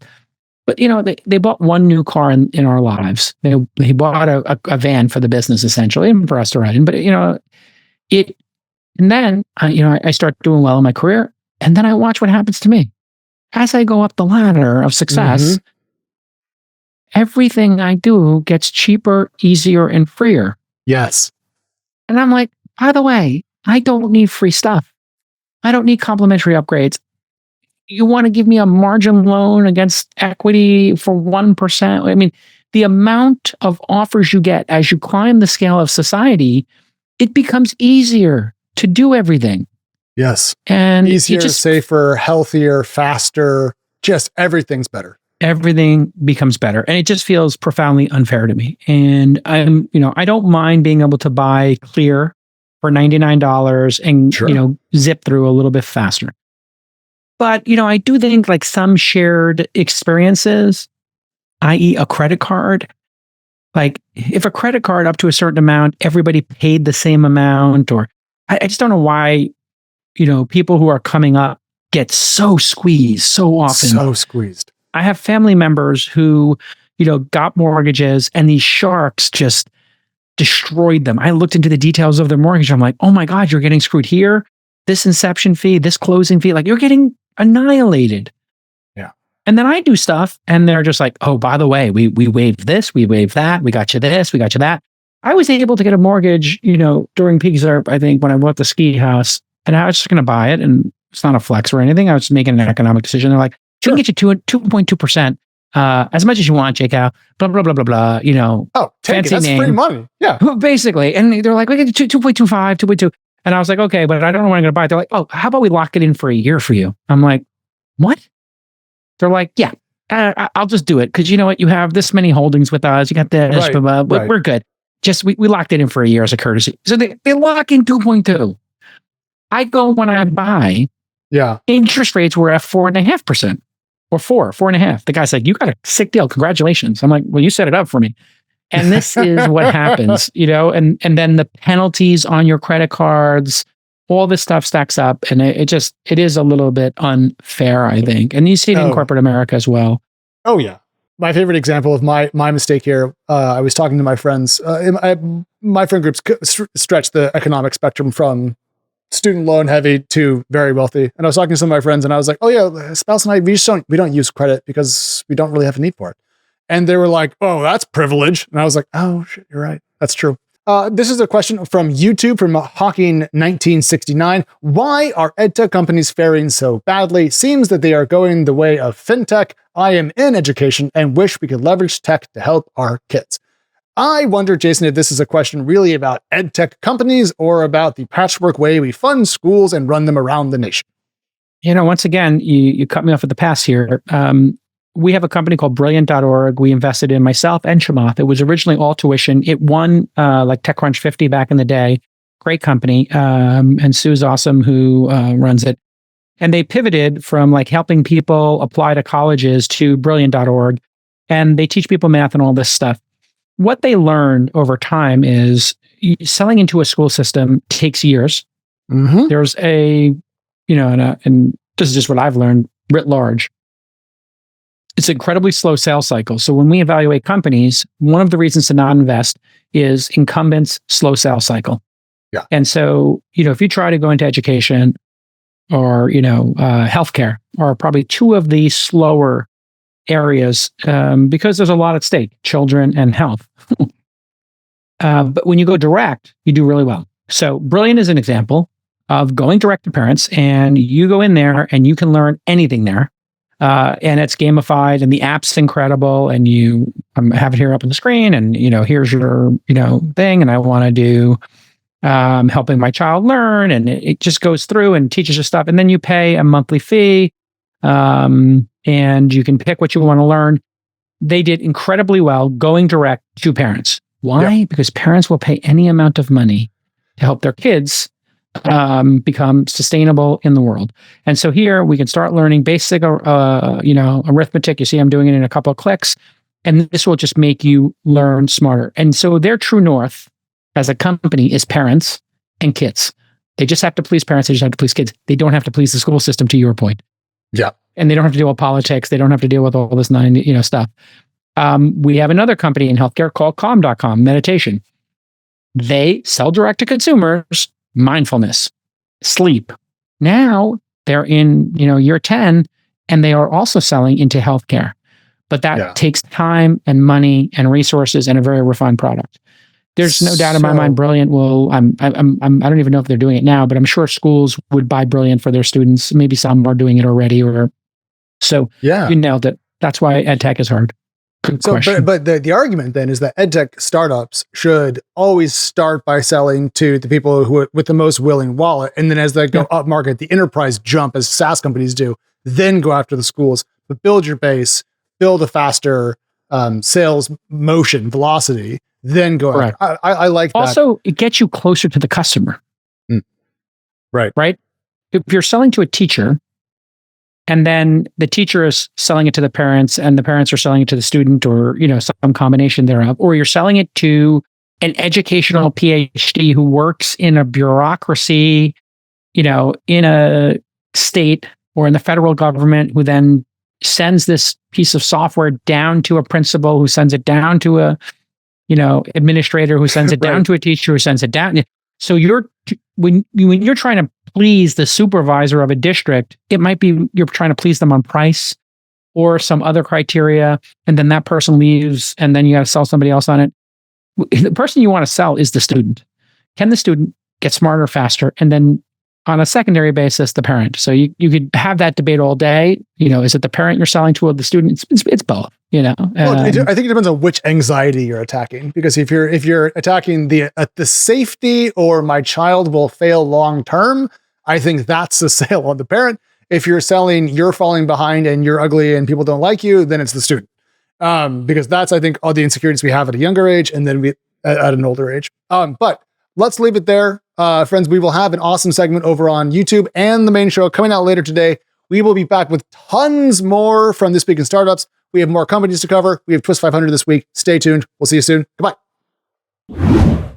But, they bought one new car in our lives. They bought a van for the business, essentially, and for us to ride in. But, and then, I start doing well in my career. And then I watch what happens to me. As I go up the ladder of success, everything I do gets cheaper, easier, and freer. Yes. And I'm like, by the way, I don't need free stuff. I don't need complimentary upgrades. You want to give me a margin loan against equity for 1%? I mean, the amount of offers you get as you climb the scale of society, it becomes easier to do everything. Yes. And easier, safer, healthier, faster, just everything's better. Everything becomes better. And it just feels profoundly unfair to me. And I don't mind being able to buy Clear for $99 and, zip through a little bit faster. But, I do think like some shared experiences, i.e. a credit card, like if a credit card up to a certain amount, everybody paid the same amount, or I just don't know why people who are coming up get so squeezed so often. So squeezed. I have family members who, got mortgages and these sharks just destroyed them. I looked into the details of their mortgage. I'm like, oh my God, you're getting screwed here. This inception fee, this closing fee, like you're getting annihilated. Yeah. And then I do stuff and they're just like, oh, by the way, we waived this, we waived that, we got you this, we got you that. I was able to get a mortgage, during peak ZERP, I think, when I bought the ski house, and I was just going to buy it. And it's not a flex or anything. I was making an economic decision. They're like, we can get you 2.2%, as much as you want, J-Cal, blah, blah, blah, blah, blah, Oh, take it. That's name. free money. Yeah. Basically. And they're like, we get you 2.25, 2.2. And I was like, okay, but I don't know when I'm going to buy it. They're like, oh, how about we lock it in for a year for you? I'm like, what? They're like, yeah, I'll just do it. Because you know what? You have this many holdings with us. You got this, Right, blah, blah, right. We're good. Just, we locked it in for a year as a courtesy. So they lock in 2.2. I go when I buy, Yeah. interest rates were at 4.5% or 4.5. The guy's like, you got a sick deal. Congratulations. I'm like, well, you set it up for me. And this is what happens, and then the penalties on your credit cards, all this stuff stacks up. And it is a little bit unfair, I think. And you see it in corporate America as well. Oh, yeah. My favorite example of my mistake here, I was talking to my friends. My friend groups stretch the economic spectrum from student loan heavy to very wealthy. And I was talking to some of my friends and I was like, oh yeah, spouse and I, we don't use credit because we don't really have a need for it. And they were like, oh, that's privilege. And I was like, oh shit, you're right. That's true. This is a question from YouTube from Hawking1969. Why are edtech companies faring so badly? Seems that they are going the way of fintech. I am in education and wish we could leverage tech to help our kids. I wonder, Jason, if this is a question really about edtech companies or about the patchwork way we fund schools and run them around the nation. Once again, you cut me off at the pass here. We have a company called Brilliant.org. We invested in myself and Chamath. It was originally all tuition. It won like TechCrunch 50 back in the day. Great company. And Sue's awesome who runs it. And they pivoted from like helping people apply to colleges to Brilliant.org. And they teach people math and all this stuff. What they learned over time is selling into a school system takes years. Mm-hmm. There's and this is just what I've learned writ large. It's an incredibly slow sales cycle. So when we evaluate companies, one of the reasons to not invest is incumbents' slow sales cycle. Yeah. And so, if you try to go into education or, healthcare are probably two of the slower areas because there's a lot at stake, children and health. But when you go direct, you do really well. So Brilliant is an example of going direct to parents, and you go in there and you can learn anything there. And it's gamified and the app's incredible, and you have it here up on the screen, and here's your thing, and I want to do helping my child learn, and it just goes through and teaches you stuff, and then you pay a monthly fee, and you can pick what you want to learn. They did incredibly well going direct to parents. Why? Yeah. Because parents will pay any amount of money to help their kids become sustainable in the world. And so here we can start learning basic, arithmetic. You see, I'm doing it in a couple of clicks, and this will just make you learn smarter. And so their true north as a company is parents and kids. They just have to please parents. They just have to please kids. They don't have to please the school system, to your point. Yeah. And they don't have to deal with politics. They don't have to deal with all this stuff. We have another company in healthcare called Calm.com, meditation. They sell direct to consumers mindfulness, sleep. Now they're in, year 10, and they are also selling into healthcare. But that takes time and money and resources and a very refined product. There's no doubt in my mind, Brilliant will, I don't even know if they're doing it now, but I'm sure schools would buy Brilliant for their students. Maybe some are doing it already, you nailed it. That's why EdTech is hard. But the argument then is that edtech startups should always start by selling to the people who with the most willing wallet, and then as they go up market, the enterprise jump as SaaS companies do, then go after the schools. But build your base, build a faster sales motion velocity, then go after. I like that. Also, it gets you closer to the customer. Right. If you're selling to a teacher, and then the teacher is selling it to the parents, and the parents are selling it to the student, or some combination thereof, or you're selling it to an educational PhD who works in a bureaucracy in a state or in the federal government who then sends this piece of software down to a principal, who sends it down to a, administrator, who sends it down to a teacher, who sends it down. So when you're trying to please the supervisor of a district, it might be you're trying to please them on price or some other criteria, and then that person leaves, and then you got to sell somebody else on it. The person you want to sell is the student. Can the student get smarter faster? And then on a secondary basis, the parent. So you could have that debate all day. Is it the parent you're selling to or the student? It's both. Well, I think it depends on which anxiety you're attacking. Because if you're attacking the safety or my child will fail long term, I think that's the sale on the parent. If you're selling you're falling behind and you're ugly and people don't like you, then it's the student. Because that's, I think, all the insecurities we have at a younger age and then at an older age. But let's leave it there. Friends, we will have an awesome segment over on YouTube and the main show coming out later today. We will be back with tons more from This Week in Startups. We have more companies to cover. We have Twist 500 this week. Stay tuned. We'll see you soon. Goodbye.